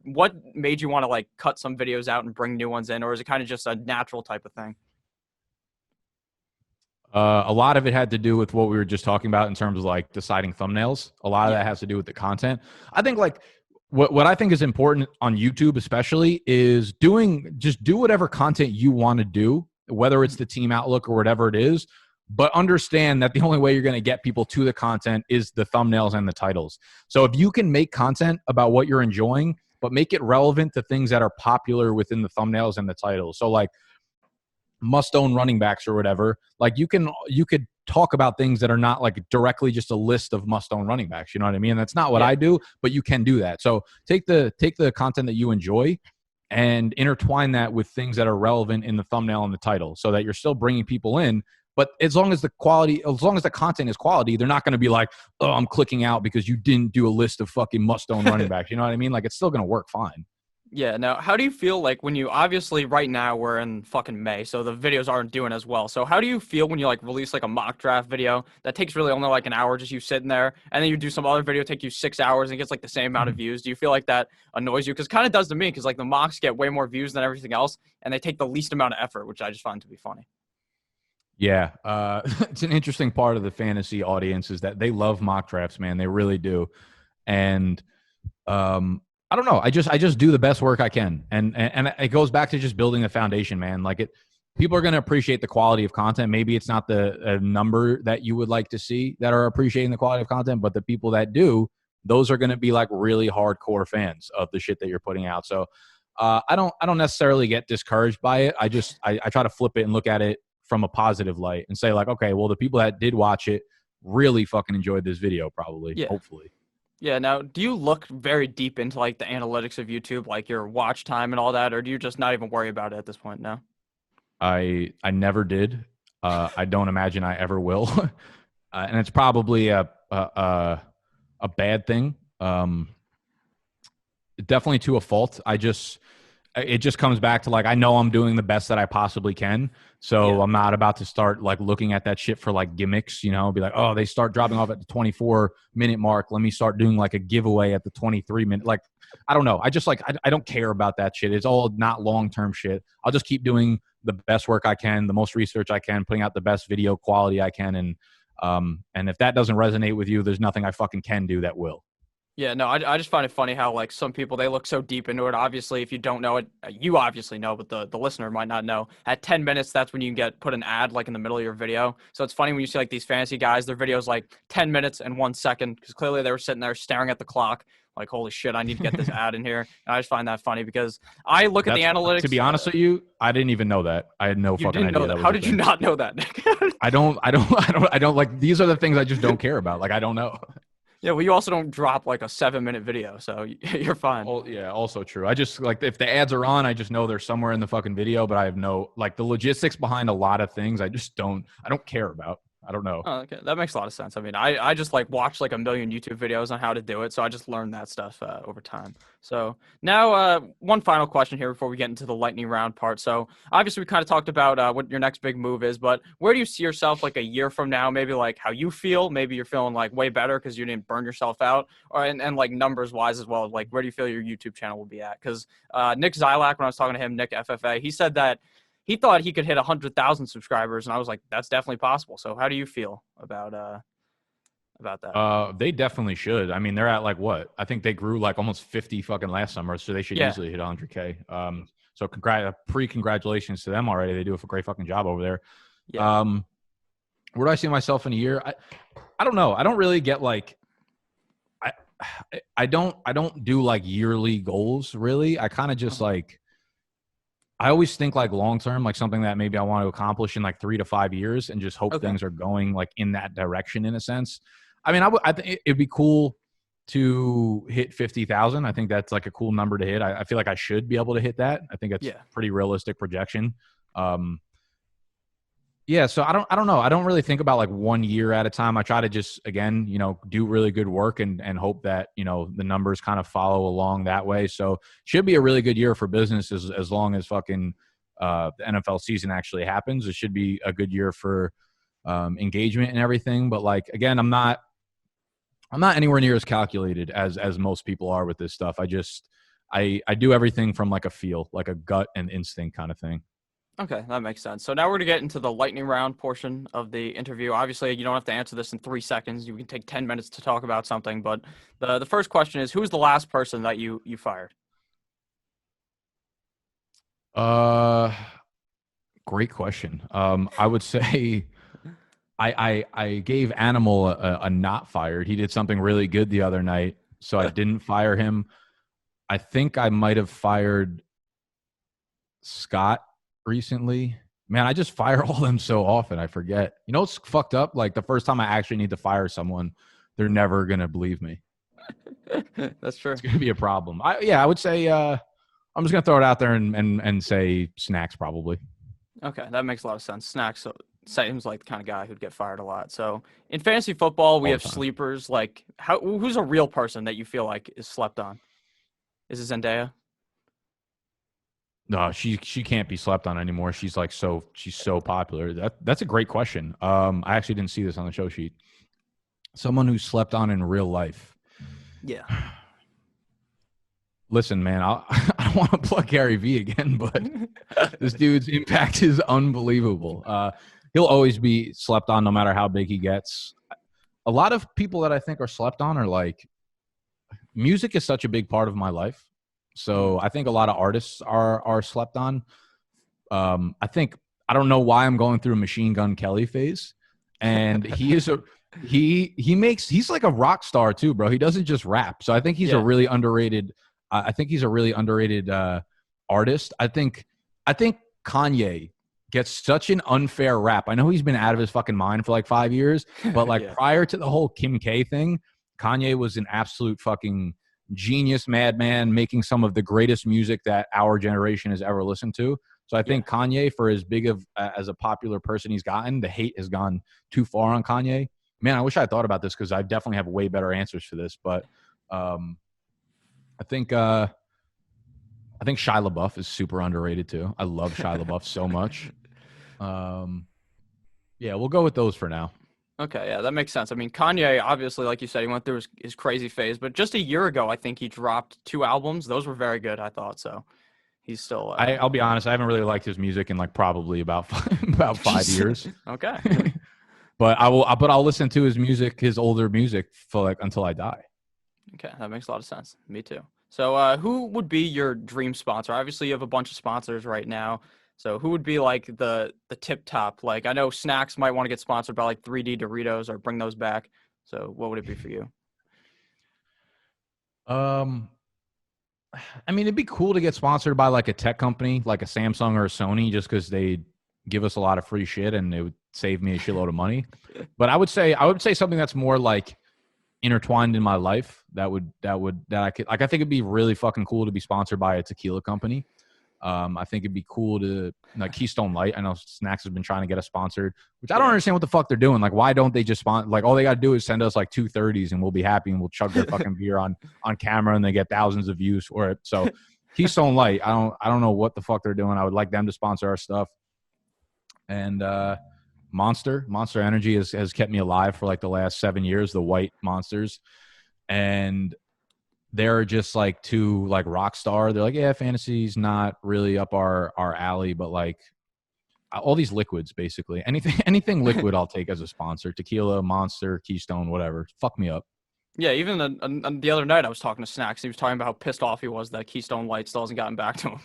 what made you want to like cut some videos out and bring new ones in, or is it kind of just a natural type of thing? A lot of it had to do with what we were just talking about in terms of like deciding thumbnails. A lot of that has to do with the content. I think like what I think is important on YouTube especially is just do whatever content you want to do, whether it's the team outlook or whatever it is, but understand that the only way you're going to get people to the content is the thumbnails and the titles. So if you can make content about what you're enjoying, but make it relevant to things that are popular within the thumbnails and the titles. So like must-own running backs or whatever, like you could talk about things that are not like directly just a list of must-own running backs. You know what I mean? That's not what I do, but you can do that. So take the content that you enjoy and intertwine that with things that are relevant in the thumbnail and the title, so that you're still bringing people in. But as long as the content is quality, they're not going to be like, oh, I'm clicking out because you didn't do a list of fucking must-own running backs. You know what I mean? Like, it's still going to work fine. Yeah. Now, how do you feel like when you obviously right now we're in fucking May, so the videos aren't doing as well. So how do you feel when you like release like a mock draft video that takes really only like an hour, just you sitting there, and then you do some other video take you 6 hours and gets like the same amount of views? Do you feel like that annoys you? Because it kind of does to me, because like the mocks get way more views than everything else, and they take the least amount of effort, which I just find to be funny. Yeah, it's an interesting part of the fantasy audience is that they love mock drafts, man. They really do, and I don't know. I just do the best work I can, and it goes back to just building a foundation, man. Like people are going to appreciate the quality of content. Maybe it's not the number that you would like to see that are appreciating the quality of content, but the people that do, those are going to be like really hardcore fans of the shit that you're putting out. So I don't necessarily get discouraged by it. I try to flip it and look at it from a positive light and say like, okay, well, the people that did watch it really fucking enjoyed this video, probably, hopefully. Yeah. Now, do you look very deep into like the analytics of YouTube, like your watch time and all that, or do you just not even worry about it at this point now? I never did. I don't imagine I ever will, and it's probably a bad thing. Definitely to a fault. It just comes back to like, I know I'm doing the best that I possibly can. So I'm not about to start like looking at that shit for like gimmicks, be like, oh, they start dropping off at the 24-minute mark. Let me start doing like a giveaway at the 23-minute. Like, I don't know. I just like, I don't care about that shit. It's all not long-term shit. I'll just keep doing the best work I can, the most research I can, putting out the best video quality I can. And if that doesn't resonate with you, there's nothing I fucking can do that will. Yeah, no, I just find it funny how like some people, they look so deep into it. Obviously, if you don't know it, you obviously know, but the listener might not know. At 10 minutes, that's when you can put an ad like in the middle of your video. So it's funny when you see like these fantasy guys, their videos like 10 minutes and 1 second, because clearly they were sitting there staring at the clock like, holy shit, I need to get this ad in here. And I just find that funny because I look at the analytics. To be honest with you, I didn't even know that. I had no fucking idea. How did you not know that, Nick? I don't like, these are the things I just don't care about. Like, I don't know. Yeah, well, you also don't drop like a 7-minute video, so you're fine. Oh, yeah, also true. I just like, if the ads are on, I just know they're somewhere in the fucking video, but I have no, like, the logistics behind a lot of things I don't care about. I don't know. Oh, okay. That makes a lot of sense. I mean, I just like watched like a million YouTube videos on how to do it. So I just learned that stuff over time. So now one final question here before we get into the lightning round part. So obviously we kind of talked about what your next big move is, but where do you see yourself like a year from now? Maybe like how you feel, maybe you're feeling like way better because you didn't burn yourself out, or and like numbers wise as well. Like where do you feel your YouTube channel will be at? Because Nick Zylak, when I was talking to him, Nick FFA, he said that he thought he could hit 100,000 subscribers, and I was like, that's definitely possible. So how do you feel about that? They definitely should. I mean, they're at like what? I think they grew like almost 50 fucking last summer, so they should easily hit 100K. So congratulations to them already. They do a great fucking job over there. Yeah. Where do I see myself in a year? I don't know. I don't really get like I don't do like yearly goals really. I kind of just like I always think like long term, like something that maybe I want to accomplish in like 3 to 5 years, and just hope things are going like in that direction in a sense. I mean, I think it'd be cool to hit 50,000. I think that's like a cool number to hit. I feel like I should be able to hit that. I think it's pretty realistic projection. Yeah, so I don't know. I don't really think about like 1 year at a time. I try to just, again, do really good work and hope that, the numbers kind of follow along that way. So should be a really good year for business as long as fucking the NFL season actually happens. It should be a good year for engagement and everything. But like, again, I'm not anywhere near as calculated as most people are with this stuff. I do everything from like a feel, like a gut and instinct kind of thing. Okay, that makes sense. So now we're going to get into the lightning round portion of the interview. Obviously, you don't have to answer this in 3 seconds. You can take 10 minutes to talk about something. But the first question is, who's the last person that you fired? Great question. I would say I gave Animal a not fired. He did something really good the other night, so I didn't fire him. I think I might have fired Scott recently. Man, I just fire all them so often. I forget. It's fucked up. Like the first time I actually need to fire someone, they're never gonna believe me. That's true. It's gonna be a problem. I would say I'm just gonna throw it out there and say Snacks probably. Okay, that makes a lot of sense. Snacks seems like the kind of guy who'd get fired a lot. So in fantasy football, we have sleepers. Like, who's a real person that you feel like is slept on? Is it Zendaya? No, she can't be slept on anymore. She's so popular. That's a great question. I actually didn't see this on the show sheet. Someone who slept on in real life. Yeah. Listen, man, I don't want to plug Gary Vee again, but this dude's impact is unbelievable. He'll always be slept on no matter how big he gets. A lot of people that I think are slept on are like, music is such a big part of my life. So I think a lot of artists are slept on. I don't know why I'm going through a Machine Gun Kelly phase, and he's like a rock star too, bro. He doesn't just rap. So I think he's a really underrated. I think he's a really underrated artist. I think Kanye gets such an unfair rap. I know he's been out of his fucking mind for like 5 years, but like prior to the whole Kim K thing, Kanye was an absolute fucking genius madman, making some of the greatest music that our generation has ever listened to. So I think Kanye, for as big of as a popular person he's gotten, the hate has gone too far on Kanye. Man, I wish I had thought about this because I definitely have way better answers for this. But I think Shia LaBeouf is super underrated too. I love Shia LaBeouf so much. Yeah, we'll go with those for now. Okay, yeah, that makes sense. I mean, Kanye, obviously, like you said, he went through his crazy phase, but just a year ago, I think he dropped 2 albums. Those were very good, I thought. So he's still. I'll be honest, I haven't really liked his music in like probably about 5 years. Okay. But I'll listen to his music, his older music, for like until I die. Okay, that makes a lot of sense. Me too. So, who would be your dream sponsor? Obviously, you have a bunch of sponsors right now. So who would be like the tip top? Like I know Snacks might want to get sponsored by like 3D Doritos or bring those back. So what would it be for you? I mean, it'd be cool to get sponsored by like a tech company, like a Samsung or a Sony, just because they give us a lot of free shit and it would save me a shitload of money. But I would say something that's more like intertwined in my life that I think it'd be really fucking cool to be sponsored by a tequila company. I think it'd be cool to like Keystone Light. I know Snacks has been trying to get us sponsored, which I don't understand what the fuck they're doing. Like, why don't they just sponsor? Like, all they got to do is send us like 230s and we'll be happy and we'll chug their fucking beer on camera and they get thousands of views for it. So Keystone Light, I don't know what the fuck they're doing. I would like them to sponsor our stuff. And Monster Energy has kept me alive for like the last 7 years. The white monsters, and they're just like too like rock star. They're like, yeah, fantasy's not really up our alley, but like all these liquids, basically anything liquid, I'll take as a sponsor. Tequila, Monster, Keystone, whatever. Fuck me up. Yeah, even the other night I was talking to Snacks. He was talking about how pissed off he was that Keystone Light still hasn't gotten back to him.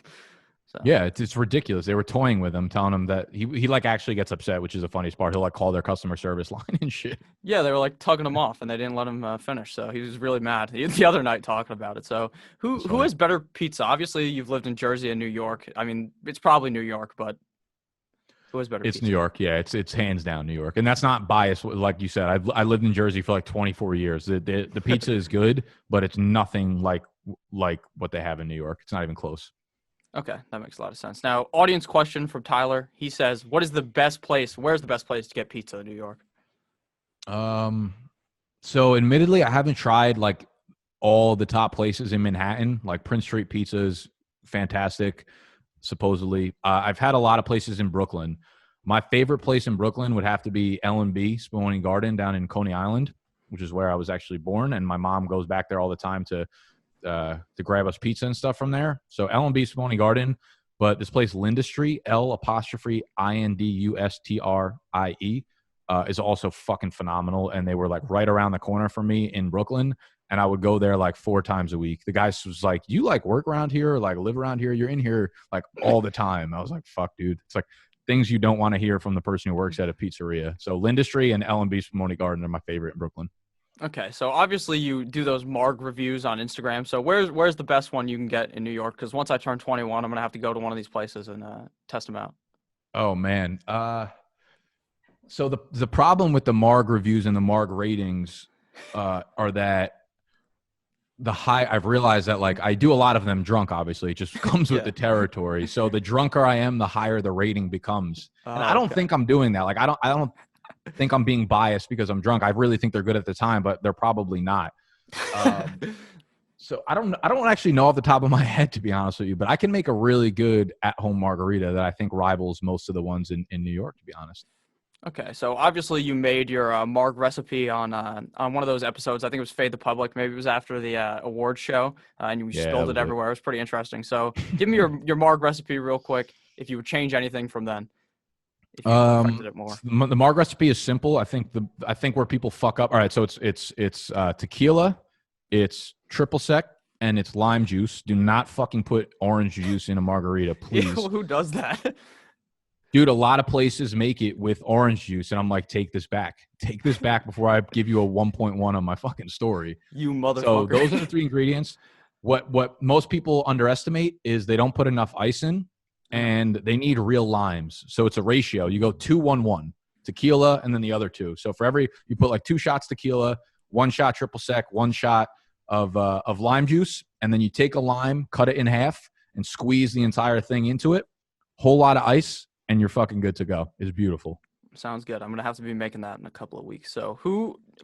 So Yeah, it's ridiculous. They were toying with him, telling him that he like actually gets upset, which is the funniest part. He'll like call their customer service line and shit. yeah, they were like tugging him off, and they didn't let him finish. So he was really mad the other night talking about it. So That's who funny. has better pizza? Obviously, you've lived in Jersey and New York. I mean, it's probably New York, but who has better It's pizza? New York. Yeah, it's hands down New York, and that's not biased. Like you said, I lived in Jersey for like 24 years. The pizza is good, but it's nothing like what they have in New York. It's not even close. Okay, that makes a lot of sense. Now, audience question from Tyler. He says, "What is the best place? Where's the best place to get pizza in New York?" So admittedly, I haven't tried like all the top places in Manhattan. Like Prince Street Pizza is fantastic, supposedly. I've had a lot of places in Brooklyn. My favorite place in Brooklyn would have to be L&B Spumoni Garden down in Coney Island, which is where I was actually born, and my mom goes back there all the time to grab us pizza and stuff from there. So L&B Spumoni Garden, but this place Lindustrie, L'Industrie, is also fucking phenomenal, and they were like right around the corner from me in Brooklyn, and I would go there like 4 times a week. The guy was like, "You like work around here or like live around here? You're in here like all the time." I was like, "Fuck, dude." It's like things you don't want to hear from the person who works at a pizzeria. So Lindustrie and L&B Spumoni Garden are my favorite in Brooklyn. Okay, so obviously you do those Marg reviews on Instagram. So where's the best one you can get in New York? Because once I turn 21, I'm gonna have to go to one of these places and test them out. Oh man. So the problem with the Marg reviews and the Marg ratings are that I've realized that like I do a lot of them drunk, obviously. It just comes with Yeah. the territory. So the drunker I am, the higher the rating becomes. And I don't Okay. think I'm doing that. Like I don't think I'm being biased because I'm drunk. I really think they're good at the time, but they're probably not. So I don't actually know off the top of my head, to be honest with you, but I can make a really good at-home margarita that I think rivals most of the ones in New York, to be honest. Okay, so obviously you made your Marg recipe on one of those episodes. I think it was Fade the Public. Maybe it was after the award show, and you Yeah, spilled that it was it. everywhere. It was pretty interesting. So give me your Marg recipe real quick. If you would change anything from then, if you perfected it more. The Marg recipe is simple. I think where people fuck up. All right, so it's tequila, it's triple sec, and it's lime juice. Do not fucking put orange juice in a margarita, please. Yeah, who does that? Dude, a lot of places make it with orange juice, and I'm like, take this back. Take this back before I give you a 1.1 on my fucking story. You motherfucker. So those are the 3 ingredients. What most people underestimate is they don't put enough ice in, and they need real limes. So it's a ratio. You go 2-1-1, tequila, and then the other 2. So for you put like 2 shots tequila, 1 shot triple sec, 1 shot of lime juice, and then you take a lime, cut it in half, and squeeze the entire thing into it. Whole lot of ice, and you're fucking good to go. It's beautiful. Sounds good. I'm gonna have to be making that in a couple of weeks. So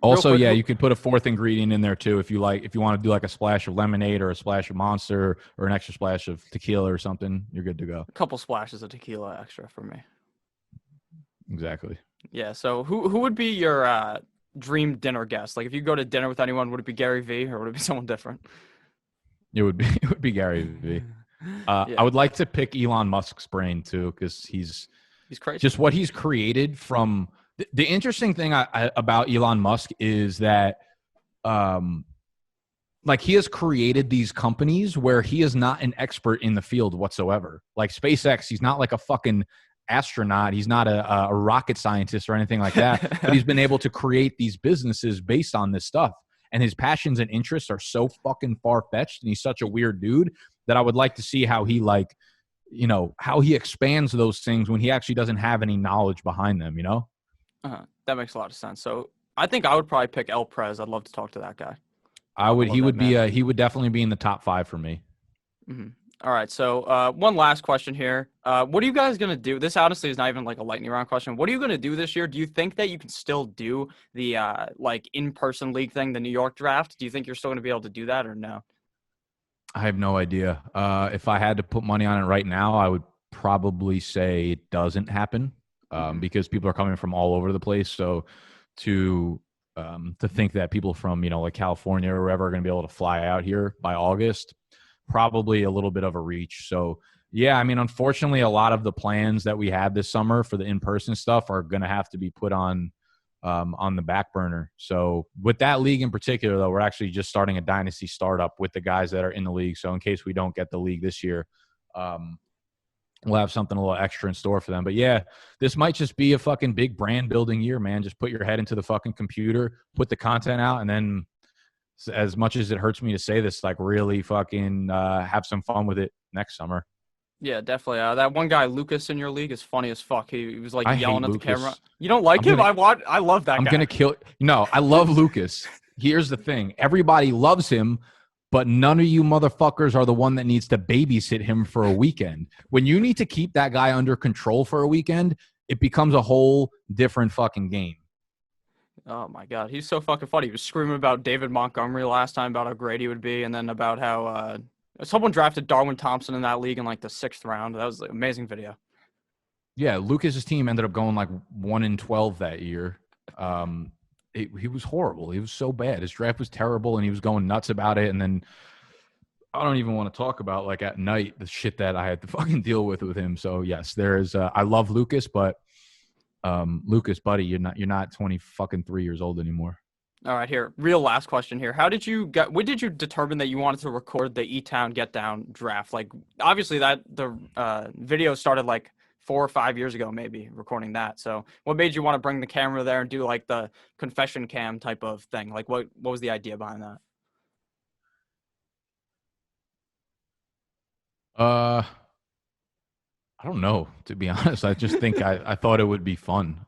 Also, yeah, you could put a 4th ingredient in there too if you like. If you want to do like a splash of lemonade or a splash of Monster or an extra splash of tequila or something, you're good to go. a couple splashes of tequila extra for me. Exactly. Yeah. So who would be your dream dinner guest? Like if you go to dinner with anyone, would it be Gary Vee or would it be someone different? It would be Gary Vee. Yeah. I would like to pick Elon Musk's brain too, because he's crazy. Just what he's created from the interesting thing about Elon Musk is that, like he has created these companies where he is not an expert in the field whatsoever. Like SpaceX, he's not like a fucking astronaut. He's not a rocket scientist or anything like that. But he's been able to create these businesses based on this stuff. And his passions and interests are so fucking far-fetched, and he's such a weird dude that I would like to see how he how he expands those things when he actually doesn't have any knowledge behind them, That makes a lot of sense. So I think I would probably pick El Prez. I'd love to talk to that guy. He would definitely be in the top 5 for me. Mm-hmm. All right. So one last question here. What are you guys going to do? This honestly is not even like a lightning round question. What are you going to do this year? Do you think that you can still do the like in-person league thing, the New York draft? Do you think you're still going to be able to do that or no? I have no idea. If I had to put money on it right now, I would probably say it doesn't happen because people are coming from all over the place. So to think that people from, like California or wherever are going to be able to fly out here by August, probably a little bit of a reach. So, yeah, I mean, unfortunately, a lot of the plans that we had this summer for the in-person stuff are going to have to be put on the back burner. So with that league in particular, though, we're actually just starting a dynasty startup with the guys that are in the league. So in case we don't get the league this year, we'll have something a little extra in store for them. But yeah, this might just be a fucking big brand building year, man. Just put your head into the fucking computer, put the content out, and then, as much as it hurts me to say this, like really fucking have some fun with it next summer. Yeah, definitely. That one guy, Lucas, in your league is funny as fuck. He was like I yelling hate at the camera. Lucas. You don't like him? I love that I'm guy. gonna kill. No, I love Lucas. Here's the thing: everybody loves him, but none of you motherfuckers are the one that needs to babysit him for a weekend. When you need to keep that guy under control for a weekend, it becomes a whole different fucking game. Oh my god, he's so fucking funny. He was screaming about David Montgomery last time, about how great he would be, and then about how someone drafted Darwin Thompson in that league in like the 6th round. That was an amazing video. Yeah, Lucas's team ended up going like 1-12 that year. He was horrible. He was so bad. His draft was terrible, and he was going nuts about it. And then I don't even want to talk about, like, at night the shit that I had to fucking deal with him. So yes, there is. I love Lucas, but Lucas, buddy, you're not 23 years old anymore. All right, here, real last question here. When did you determine that you wanted to record the E-Town Get Down draft? Like, obviously the video started like 4 or 5 years ago, maybe, recording that. So what made you want to bring the camera there and do like the confession cam type of thing? Like, what was the idea behind that? I don't know, to be honest. I just think I thought it would be fun.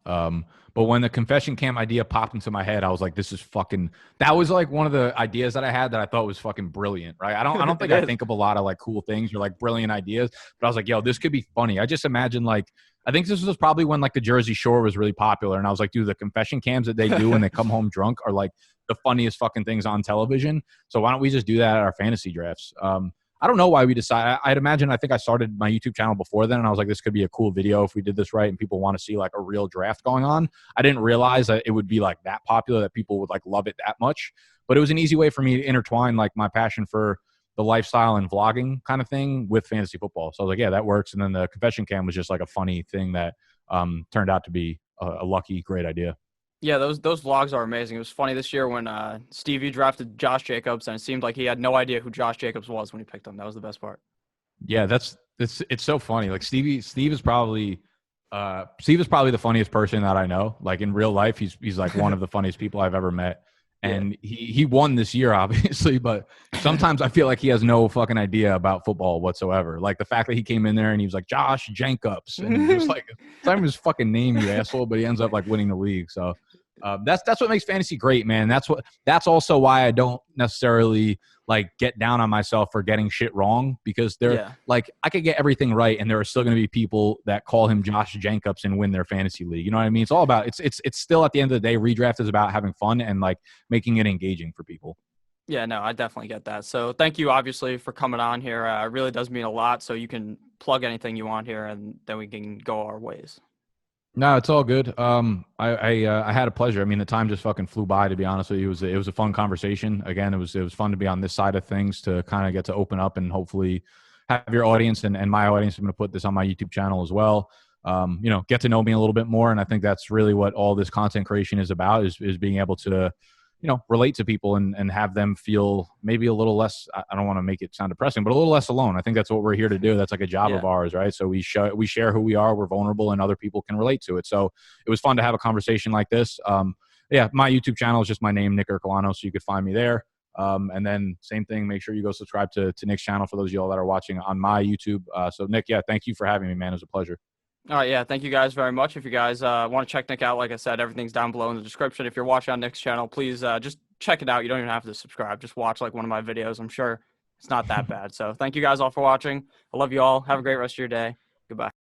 But when the confession cam idea popped into my head, I was like, this is fucking, that was like one of the ideas that I had that I thought was fucking brilliant, right? I don't think I think of a lot of like cool things or like brilliant ideas, but I was like, yo, this could be funny. I just imagine, like, I think this was probably when like the Jersey Shore was really popular. And I was like, dude, the confession cams that they do when they come home drunk are like the funniest fucking things on television. So why don't we just do that at our fantasy drafts? I don't know why we decided. I think I started my YouTube channel before then, and I was like, this could be a cool video if we did this right and people want to see like a real draft going on. I didn't realize that it would be like that popular, that people would like love it that much. But it was an easy way for me to intertwine like my passion for the lifestyle and vlogging kind of thing with fantasy football. So I was like, yeah, that works. And then the confession cam was just like a funny thing that turned out to be a lucky, great idea. Yeah, those vlogs are amazing. It was funny this year when Stevie drafted Josh Jacobs, and it seemed like he had no idea who Josh Jacobs was when he picked him. That was the best part. Yeah, it's so funny. Like Steve is probably the funniest person that I know. Like in real life, he's like one of the funniest people I've ever met. And he won this year, obviously, but sometimes I feel like he has no fucking idea about football whatsoever. Like the fact that he came in there and he was like Josh Jacobs, and he was like, it's not even his fucking name, you asshole, but he ends up like winning the league. So that's what makes fantasy great, man. That's also why I don't necessarily like get down on myself for getting shit wrong, because like I could get everything right and there are still going to be people that call him Josh Jacobs and win their fantasy league. You know what I mean? It's all about it's still, at the end of the day, redraft is about having fun and like making it engaging for people. Yeah, no, I definitely get that. So thank you, obviously, for coming on here. It really does mean a lot. So you can plug anything you want here, and then we can go our ways. No, it's all good. I had a pleasure. I mean, the time just fucking flew by, to be honest with you. It was a fun conversation. Again, it was fun to be on this side of things, to kind of get to open up and hopefully have your audience and my audience. I'm going to put this on my YouTube channel as well. Get to know me a little bit more. And I think that's really what all this content creation is about, is being able to, relate to people and have them feel maybe a little less, I don't want to make it sound depressing, but a little less alone. I think that's what we're here to do. That's like a job of ours, right? So we share who we are, we're vulnerable, and other people can relate to it. So it was fun to have a conversation like this. My YouTube channel is just my name, Nick Ercolano, so you could find me there. And then same thing, make sure you go subscribe to Nick's channel for those of y'all that are watching on my YouTube. So Nick, thank you for having me, man. It was a pleasure. All right, yeah, thank you guys very much. If you guys want to check Nick out, like I said, everything's down below in the description. If you're watching on Nick's channel, please just check it out. You don't even have to subscribe. Just watch like one of my videos. I'm sure it's not that bad. So thank you guys all for watching. I love you all. Have a great rest of your day. Goodbye.